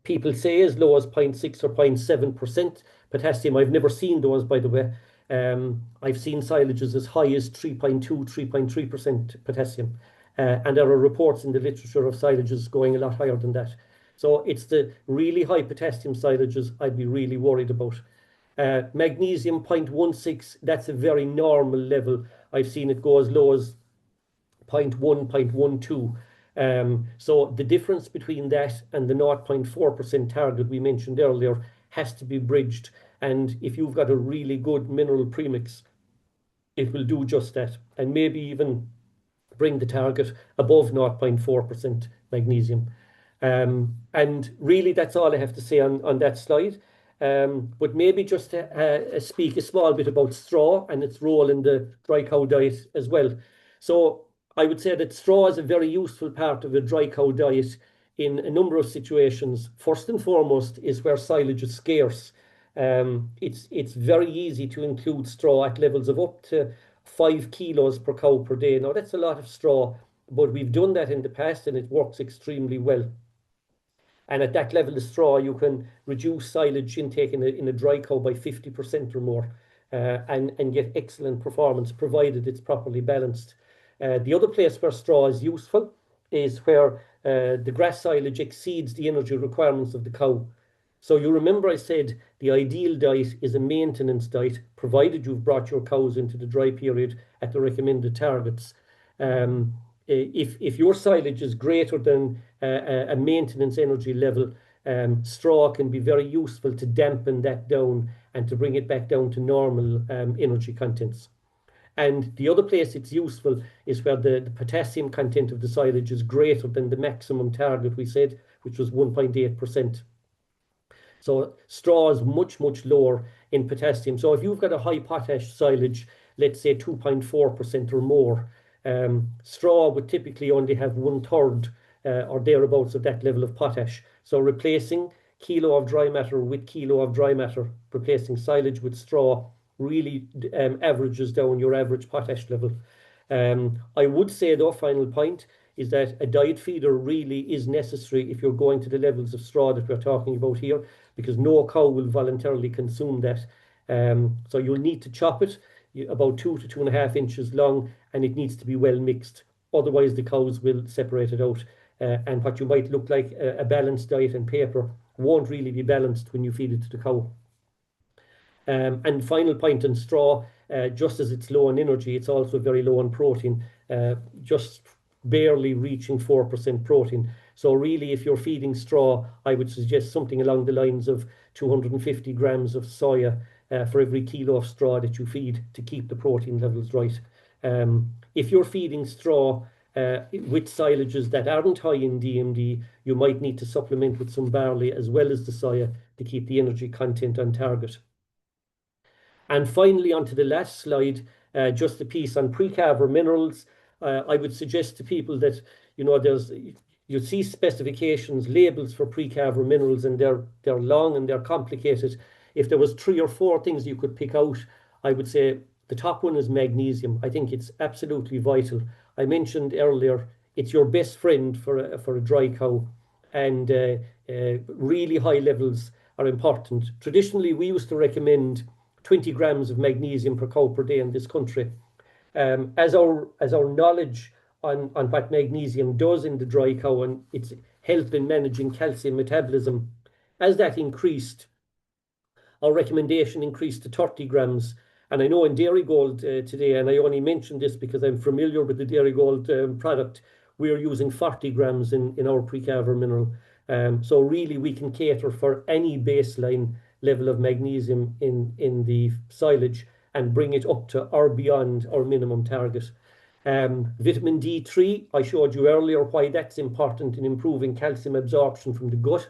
people say, as low as 0.6 or 0.7% potassium. I've never seen those, by the way. I've seen silages as high as 3.2, 3.3% potassium. And there are reports in the literature of silages going a lot higher than that. So it's the really high potassium silages I'd be really worried about. Magnesium 0.16, that's a very normal level. I've seen it go as low as 0.1, 0.12. So the difference between that and the 0.4% target we mentioned earlier has to be bridged. And if you've got a really good mineral premix, it will do just that, and maybe even bring the target above 0.4% magnesium. And really, that's all I have to say on that slide. But maybe just to speak a small bit about straw and its role in the dry cow diet as well. So I would say that straw is a very useful part of a dry cow diet in a number of situations. First and foremost is where silage is scarce. It's very easy to include straw at levels of up to 5 kilos per cow per day. Now, that's a lot of straw, but we've done that in the past and it works extremely well. And at that level of straw, you can reduce silage intake in a dry cow by 50% or more, and get excellent performance, provided it's properly balanced. The other place where straw is useful is where the grass silage exceeds the energy requirements of the cow. So you remember I said the ideal diet is a maintenance diet, provided you've brought your cows into the dry period at the recommended targets. If your silage is greater than a maintenance energy level, straw can be very useful to dampen that down and to bring it back down to normal energy contents. And the other place it's useful is where the potassium content of the silage is greater than the maximum target we said, which was 1.8%. So straw is much, much lower in potassium. So if you've got a high potash silage, let's say 2.4% or more, straw would typically only have 1/3 or thereabouts of that level of potash. So replacing kilo of dry matter with kilo of dry matter, replacing silage with straw, really averages down your average potash level. I would say, though, final point is that a diet feeder really is necessary if you're going to the levels of straw that we're talking about here, because no cow will voluntarily consume that. So you'll need to chop it about 2 to 2.5 inches long, and it needs to be well mixed. Otherwise, the cows will separate it out. And what you might look like a balanced diet on paper won't really be balanced when you feed it to the cow. And final point on straw, just as it's low in energy, it's also very low in protein, just barely reaching 4% protein. So really, if you're feeding straw, I would suggest something along the lines of 250 grams of soya for every kilo of straw that you feed to keep the protein levels right. If you're feeding straw with silages that aren't high in DMD, you might need to supplement with some barley as well as the soya to keep the energy content on target. And finally, onto the last slide, just a piece on pre-carver minerals. I would suggest to people that, you know, you see specifications, labels for pre-carver minerals, and they're long and they're complicated. If there was 3 or 4 things you could pick out, I would say the top one is magnesium. I think it's absolutely vital. I mentioned earlier, it's your best friend for a dry cow, and really high levels are important. Traditionally, we used to recommend 20 grams of magnesium per cow per day in this country. As our knowledge on what magnesium does in the dry cow and its help in managing calcium metabolism, as that increased, our recommendation increased to 30 grams. And I know in Dairygold today, and I only mention this because I'm familiar with the Dairygold product, we're using 40 grams in our pre-carver mineral. So really we can cater for any baseline level of magnesium in the silage and bring it up to or beyond our minimum target. Vitamin D3, I showed you earlier why that's important in improving calcium absorption from the gut.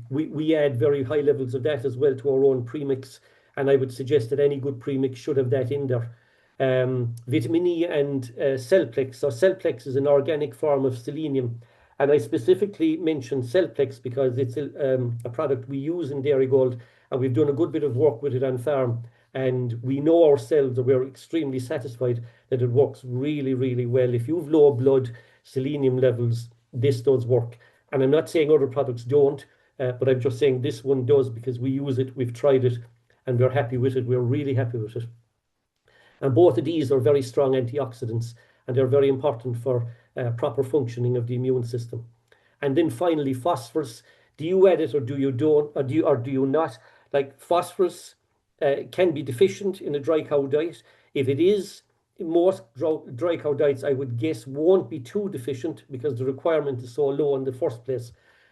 We add very high levels of that as well to our own premix, and I would suggest that any good premix should have that in there. Vitamin E and Cellplex. So Cellplex is an organic form of selenium, and I specifically mentioned Cellplex because it's a product we use in Dairygold, and we've done a good bit of work with it on farm, and we know ourselves that we're extremely satisfied that it works really, really well. If you've low blood selenium levels, this does work. And I'm not saying other products don't, but I'm just saying this one does because we use it, we've tried it, and we're happy with it. We're really happy with it. And both of these are very strong antioxidants, and they're very important for proper functioning of the immune system. And then finally, phosphorus. Do you add it or do you don't, or do you not? Like phosphorus can be deficient in a dry cow diet. If it is, most dry cow diets, I would guess, won't be too deficient because the requirement is so low in the first place.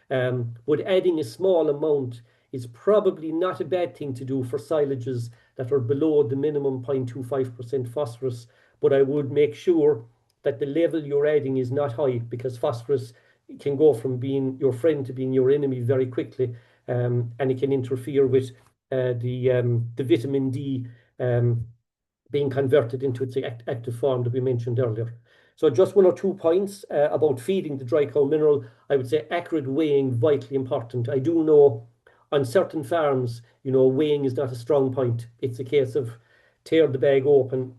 But adding a small amount is probably not a bad thing to do for silages that are below the minimum 0.25% phosphorus. But I would make sure that the level you're adding is not high, because phosphorus can go from being your friend to being your enemy very quickly, and it can interfere with the vitamin D being converted into its active form that we mentioned earlier. So just 1 or 2 points about feeding the dry cow mineral. I would say accurate weighing, vitally important. I do know on certain farms, you know, weighing is not a strong point. It's a case of tear the bag open,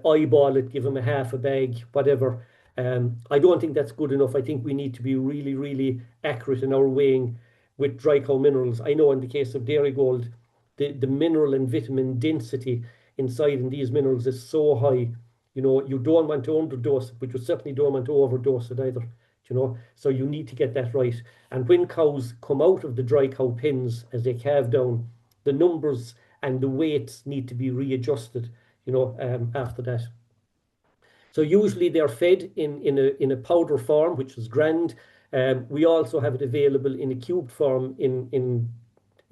eyeball it, give them a half a bag, whatever. I don't think that's good enough. I think we need to be really, really accurate in our weighing with dry cow minerals. I know in the case of Dairygold, the mineral and vitamin density inside in these minerals is so high. You know, you don't want to underdose it, but you certainly don't want to overdose it either. You know, so you need to get that right. And when cows come out of the dry cow pens as they calve down, the numbers and the weights need to be readjusted, you know, after that. So usually they're fed in a powder form, which is grand. We also have it available in a cubed form in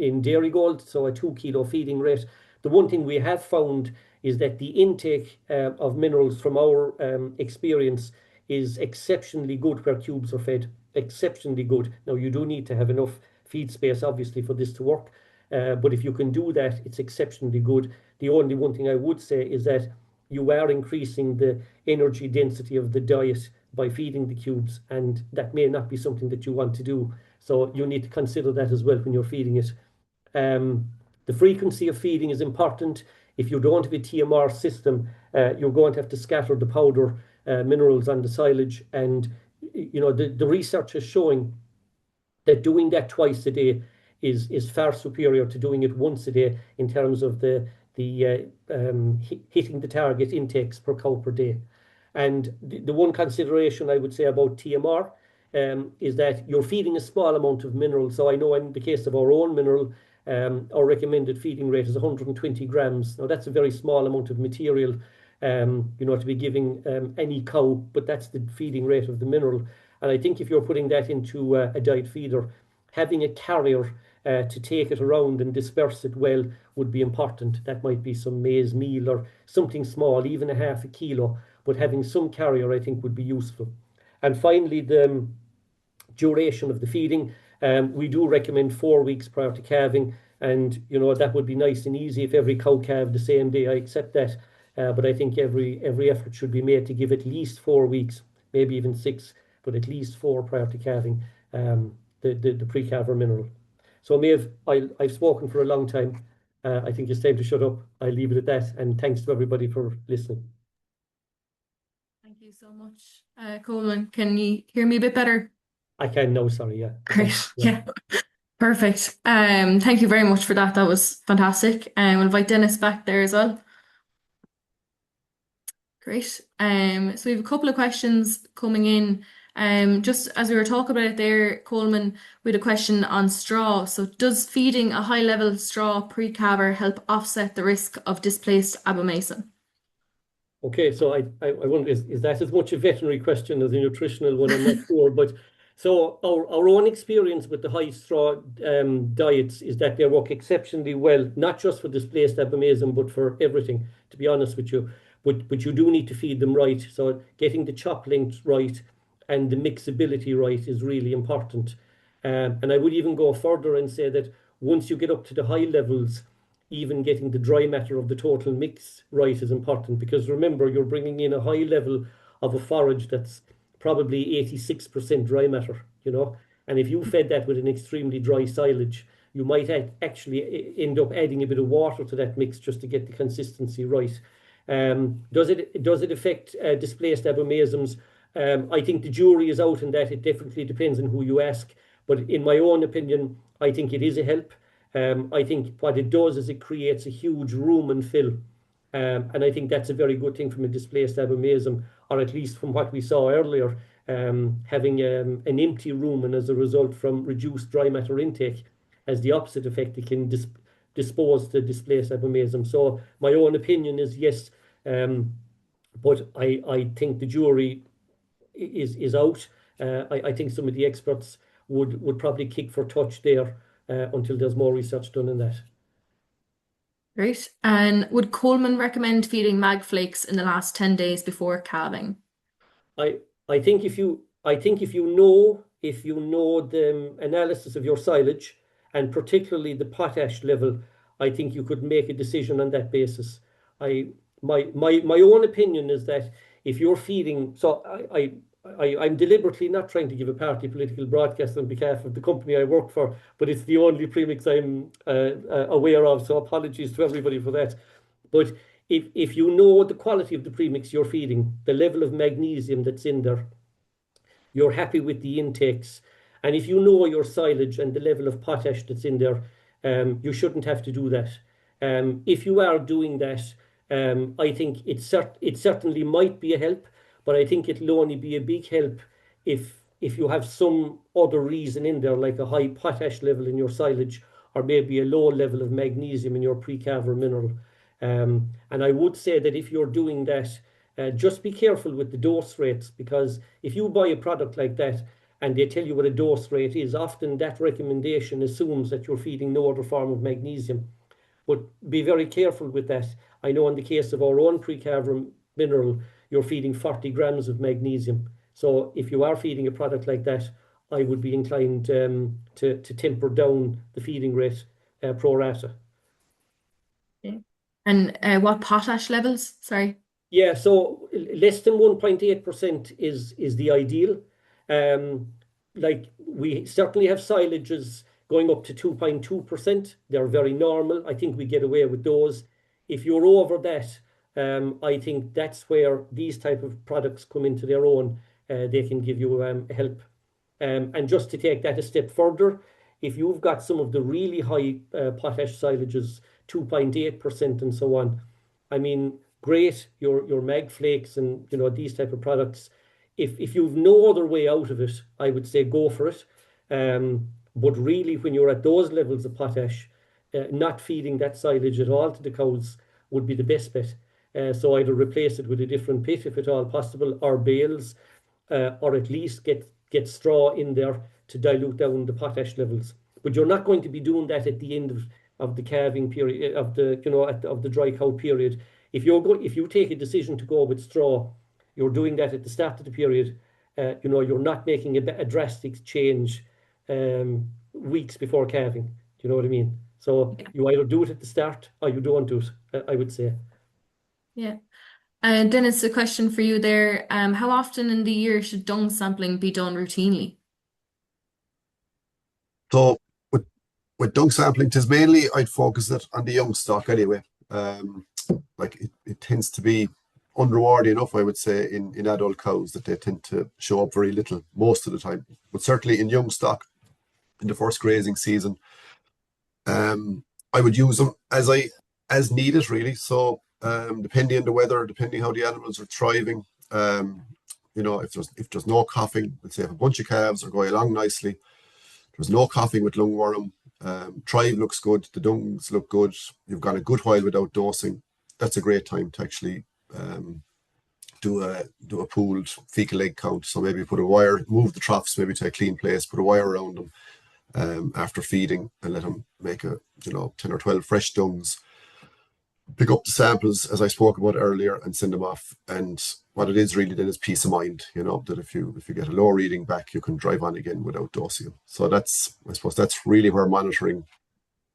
Dairygold, so a 2 kilo feeding rate. The one thing we have found is that the intake of minerals from our experience is exceptionally good where cubes are fed, exceptionally good. Now, you do need to have enough feed space, obviously, for this to work. But if you can do that, it's exceptionally good. The only one thing I would say is that you are increasing the energy density of the diet by feeding the cubes, and that may not be something that you want to do. So you need to consider that as well when you're feeding it. The frequency of feeding is important. If you don't have a TMR system, you're going to have to scatter the powder minerals on the silage. And, you know, the research is showing that doing that twice a day is far superior to doing it once a day in terms of the hitting the target intakes per cow per day. And the one consideration I would say about TMR is that you're feeding a small amount of mineral. So I know in the case of our own mineral, our recommended feeding rate is 120 grams. Now that's a very small amount of material, to be giving any cow, but that's the feeding rate of the mineral. And I think if you're putting that into a diet feeder, having a carrier to take it around and disperse it well would be important. That might be some maize meal or something small, even a half a kilo, but having some carrier I think would be useful. And finally, the duration of the feeding. We do recommend 4 weeks prior to calving, and that would be nice and easy if every cow calved the same day. I accept that, but I think every effort should be made to give at least 4 weeks, maybe even 6, but at least 4 prior to calving the pre-calver mineral. So Maeve, I've spoken for a long time. I think it's time to shut up. I'll leave it at that, and thanks to everybody for listening. Thank you so much, Coleman. Can you hear me a bit better? I can now, sorry, yeah. Great. Yeah. Perfect. Thank you very much for that. That was fantastic. We'll invite Dennis back there as well. Great. So we have a couple of questions coming in. Just as we were talking about it there, Coleman, we had a question on straw. So does feeding a high level straw pre-calver help offset the risk of displaced abomasum? Okay, so I wonder, is that as much a veterinary question as a nutritional one? I'm not sure, but so our own experience with the high straw diets is that they work exceptionally well, not just for displaced abomasum, but for everything, to be honest with you. But you do need to feed them right. So getting the chop length right and the mixability right is really important. And I would even go further and say that once you get up to the high levels, even getting the dry matter of the total mix right is important, because remember, you're bringing in a high level of a forage that's probably 86% dry matter, and if you fed that with an extremely dry silage, you might actually end up adding a bit of water to that mix just to get the consistency right. Does it affect displaced abomasums? I think the jury is out in that. It definitely depends on who you ask, but in my own opinion, I think it is a help. I think what it does is it creates a huge room and fill. And I think that's a very good thing from a displaced abomasum, or at least from what we saw earlier, having an empty room, and as a result from reduced dry matter intake, as the opposite effect, it can dispose the displaced abomasum. So my own opinion is yes, but I think the jury is out. I think some of the experts would probably kick for touch there until there's more research done in that. Great. And would Coleman recommend feeding mag flakes in the last 10 days before calving? I think if you know the analysis of your silage, and particularly the potash level, I think you could make a decision on that basis. My own opinion is that if you're feeding, so I'm deliberately not trying to give a party political broadcast on behalf of the company I work for, but it's the only premix I'm aware of, so apologies to everybody for that. But if you know the quality of the premix you're feeding, the level of magnesium that's in there, you're happy with the intakes, and if you know your silage and the level of potash that's in there, you shouldn't have to do that. If you are doing that, I think it certainly might be a help, but I think it'll only be a big help if you have some other reason in there, like a high potash level in your silage, or maybe a low level of magnesium in your pre-calver mineral. And I would say that if you're doing that, just be careful with the dose rates, because if you buy a product like that and they tell you what a dose rate is, often that recommendation assumes that you're feeding no other form of magnesium. But be very careful with that. I know in the case of our own pre-calver mineral, you're feeding 40 grams of magnesium. So if you are feeding a product like that, I would be inclined to temper down the feeding rate pro rata. Okay. And what potash levels? Sorry. Yeah, so less than 1.8% is the ideal. Like we certainly have silages going up to 2.2%. They're very normal. I think we get away with those. If you're over that, I think that's where these type of products come into their own. They can give you help. And just to take that a step further, if you've got some of the really high potash silages, 2.8% and so on, I mean, great, your mag flakes and these type of products. If you've no other way out of it, I would say go for it. But really, when you're at those levels of potash, not feeding that silage at all to the cows would be the best bet. So either replace it with a different pit if at all possible, or bales, or at least get straw in there to dilute down the potash levels. But you're not going to be doing that at the end of the calving period, of the dry cow period. If you take a decision to go with straw, you're doing that at the start of the period. You're not making a drastic change weeks before calving. Do you know what I mean? So you either do it at the start or you don't do it, I would say. Yeah. And Dennis, a question for you there. How often in the year should dung sampling be done routinely? So with dung sampling, tis mainly I'd focus it on the young stock anyway. Like it tends to be unrewarding enough, I would say, in adult cows that they tend to show up very little most of the time. But certainly in young stock, in the first grazing season, I would use them as needed, really. So depending on the weather, depending how the animals are thriving, if there's no coughing, let's say if a bunch of calves are going along nicely, there's no coughing with lungworm, thrive looks good, the dungs look good, you've gone a good while without dosing, that's a great time to actually do a pooled fecal egg count. So maybe put a wire, move the troughs maybe to a clean place, put a wire around them after feeding, and let them make 10 or 12 fresh dungs. Pick up the samples as I spoke about earlier and send them off. And what it is really then is peace of mind, that if you get a low reading back, you can drive on again without dosing them. So I suppose that's really where monitoring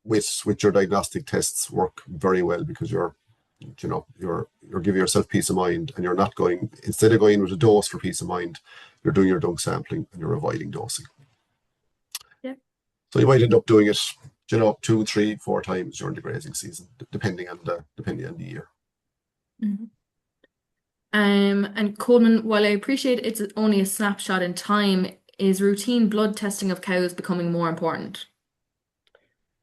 with your diagnostic tests work very well, because you're giving yourself peace of mind, and you're not going, instead of going with a dose for peace of mind, you're doing your dung sampling and you're avoiding dosing. Yeah. So you might end up doing it, 2, 3, 4 times during the grazing season, depending on the year. Mm-hmm. And Coleman, while I appreciate it's only a snapshot in time, is routine blood testing of cows becoming more important?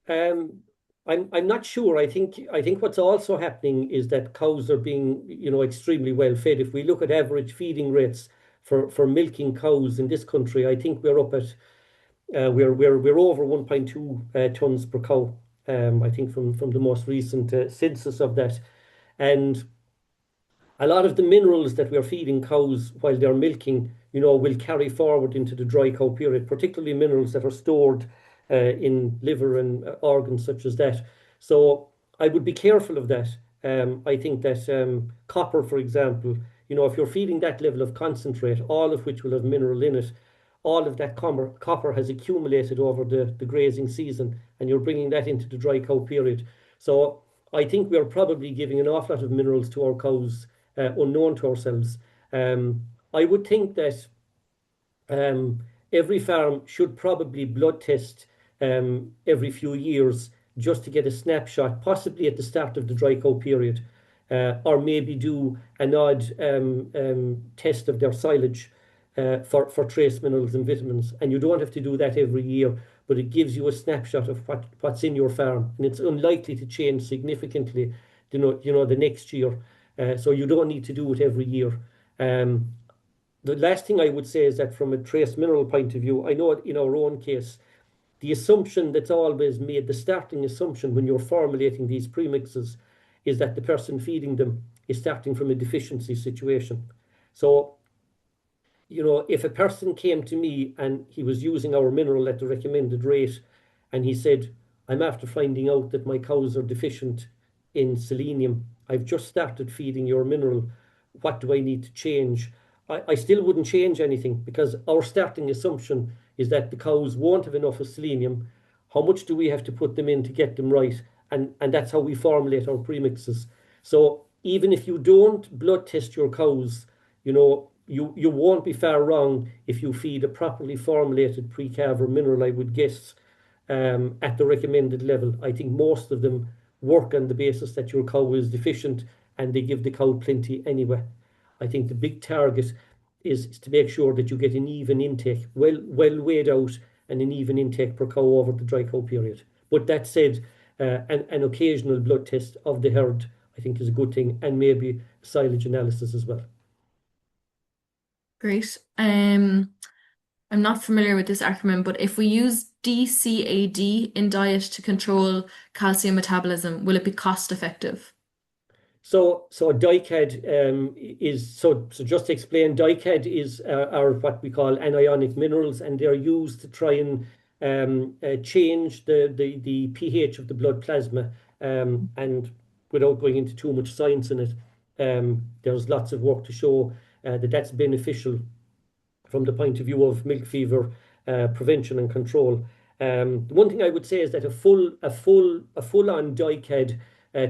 I'm not sure. I think what's also happening is that cows are being, extremely well fed. If we look at average feeding rates for milking cows in this country, I think we're up at we're over 1.2 tons per cow. I think from the most recent census of that, and a lot of the minerals that we're feeding cows while they're milking, will carry forward into the dry cow period, particularly minerals that are stored in liver and organs such as that. So I would be careful of that. I think that copper, for example, if you're feeding that level of concentrate, all of which will have mineral in it, all of that copper has accumulated over the grazing season, and you're bringing that into the dry cow period. So I think we're probably giving an awful lot of minerals to our cows unknown to ourselves. I would think that every farm should probably blood test every few years just to get a snapshot, possibly at the start of the dry cow period, or maybe do an odd test of their silage for trace minerals and vitamins. And you don't have to do that every year, but it gives you a snapshot of what's in your farm, and it's unlikely to change significantly, the next year. So you don't need to do it every year. The last thing I would say is that from a trace mineral point of view, I know in our own case, the assumption that's always made, the starting assumption when you're formulating these premixes, is that the person feeding them is starting from a deficiency situation. So, if a person came to me and he was using our mineral at the recommended rate, and he said, I'm after finding out that my cows are deficient in selenium, I've just started feeding your mineral, what do I need to change? I still wouldn't change anything, because our starting assumption is that the cows won't have enough of selenium. How much do we have to put them in to get them right? And that's how we formulate our premixes. So even if you don't blood test your cows, you won't be far wrong if you feed a properly formulated pre-calver mineral, I would guess, at the recommended level. I think most of them work on the basis that your cow is deficient, and they give the cow plenty anyway. I think the big target is to make sure that you get an even intake, well weighed out, and an even intake per cow over the dry cow period. But that said, an occasional blood test of the herd, I think, is a good thing, and maybe silage analysis as well. Great. I'm I'm not familiar with this acronym, but if we use DCAD in diet to control calcium metabolism, will it be cost effective? So DICAD so just to explain, DICAD are what we call anionic minerals, and they're used to try and change the pH of the blood plasma. And without going into too much science in it, there's lots of work to show that that's beneficial from the point of view of milk fever prevention and control. The one thing I would say is that a full-on DICAD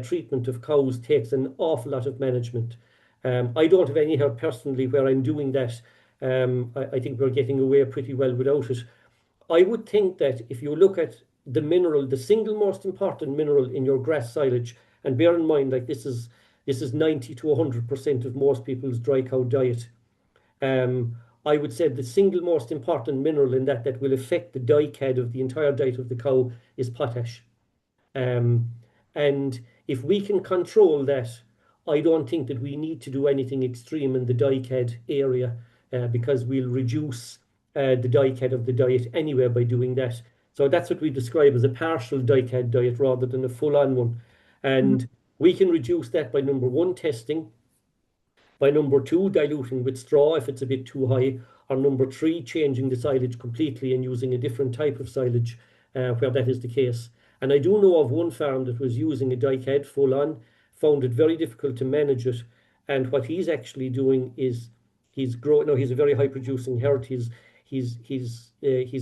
treatment of cows takes an awful lot of management. I don't have any help personally where I'm doing that. I think we're getting away pretty well without it. I would think that if you look at the mineral, the single most important mineral in your grass silage, and bear in mind, like this is 90 to 100% of most people's dry cow diet. I would say the single most important mineral in that will affect the DICAD of the entire diet of the cow is potash. And if we can control that, I don't think that we need to do anything extreme in the DICAD area because we'll reduce the DICAD of the diet anyway by doing that. So that's what we describe as a partial DICAD diet rather than a full-on one. And we can reduce that by number one, testing, by number two, diluting with straw if it's a bit too high, or number three, changing the silage completely and using a different type of silage where that is the case. And I do know of one farm that was using a DICAD full on, found it very difficult to manage it. And what he's actually doing is he's growing. No, he's a very high producing herd. He's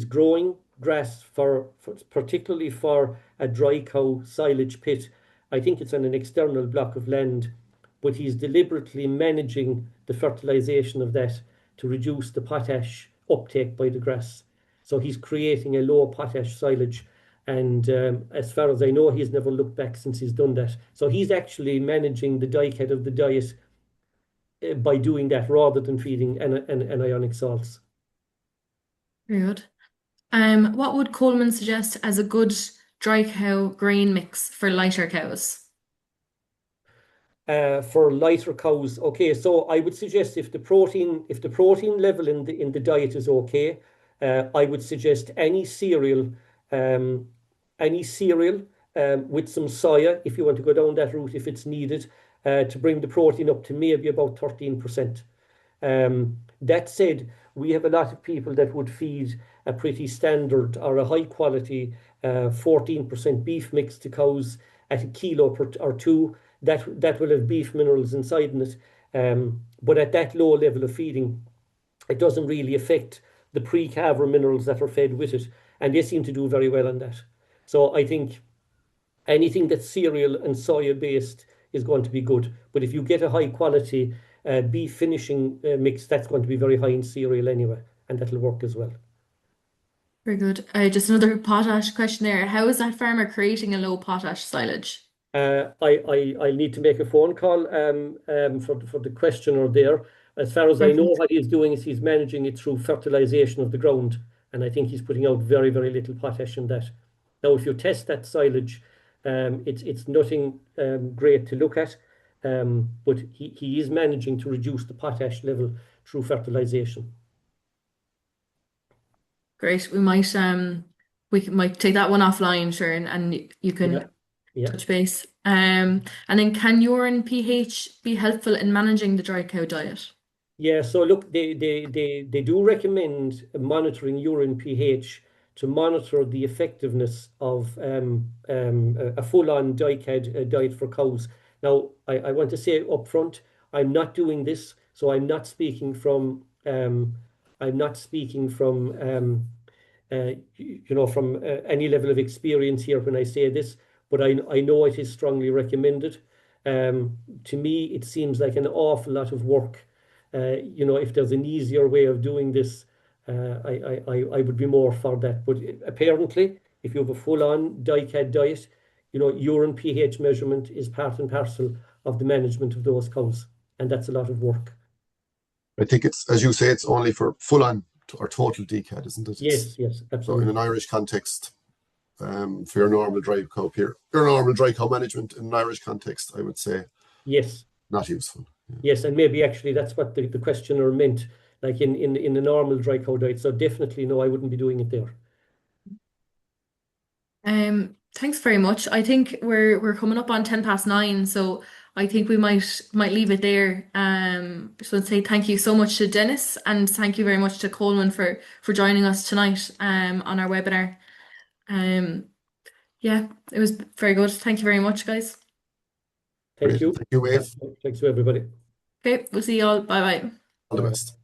growing grass for particularly for a dry cow silage pit. I think it's on an external block of land, but he's deliberately managing the fertilization of that to reduce the potash uptake by the grass. So he's creating a low potash silage. And as far as I know, he's never looked back since he's done that. So he's actually managing the DICAD of the diet by doing that rather than feeding anionic salts. Very good. What would Coleman suggest as a good dry cow grain mix for lighter cows? For lighter cows, okay. So I would suggest if the protein level in the diet is okay, I would suggest any cereal with some soya, if you want to go down that route, if it's needed, to bring the protein up to maybe about 13%. That said, we have a lot of people that would feed a pretty standard or a high quality 14% beef mix to cows at a kilo or two. That will have beef minerals inside in it. But at that low level of feeding, it doesn't really affect the pre-calver minerals that are fed with it. And they seem to do very well on that. So I think anything that's cereal and soya based is going to be good. But if you get a high quality beef finishing mix, that's going to be very high in cereal anyway, and that'll work as well. Very good. Just another potash question there. How is that farmer creating a low potash silage? I need to make a phone call for the questioner there. As far as I know, what he's doing is he's managing it through fertilization of the ground, and I think he's putting out very, very little potash in that. Now, if you test that silage, it's nothing great to look at, but he is managing to reduce the potash level through fertilization. Great. We might take that one offline, sure, and you can touch base. And then can urine pH be helpful in managing the dry cow diet? Yeah, so look, they do recommend monitoring urine pH to monitor the effectiveness of a full-on DICAD diet for cows. Now, I want to say up front, I'm not doing this, so I'm not speaking from any level of experience here when I say this, but I know it is strongly recommended. To me, it seems like an awful lot of work. If there's an easier way of doing this, I would be more for that. But apparently, if you have a full-on DICAD diet, urine pH measurement is part and parcel of the management of those cows, and that's a lot of work. I think it's, as you say, it's only for full-on or total DCAD, isn't it? Yes, absolutely. So in an Irish context, for your normal dry cow management in an Irish context, I would say yes, not useful. Yes, and maybe actually that's what the questioner meant. like in the normal dry cow diet. So definitely no, I wouldn't be doing it there. Thanks very much. I think we're coming up on 10 past 9, so I think we might leave it there. Just want to say thank you so much to Dennis, and thank you very much to Coleman for joining us tonight on our webinar. Yeah, it was very good. Thank you very much, guys. Thank Great. you. Thank you, Wave. Thanks to everybody. Okay, we'll see you all. Bye bye. All the best.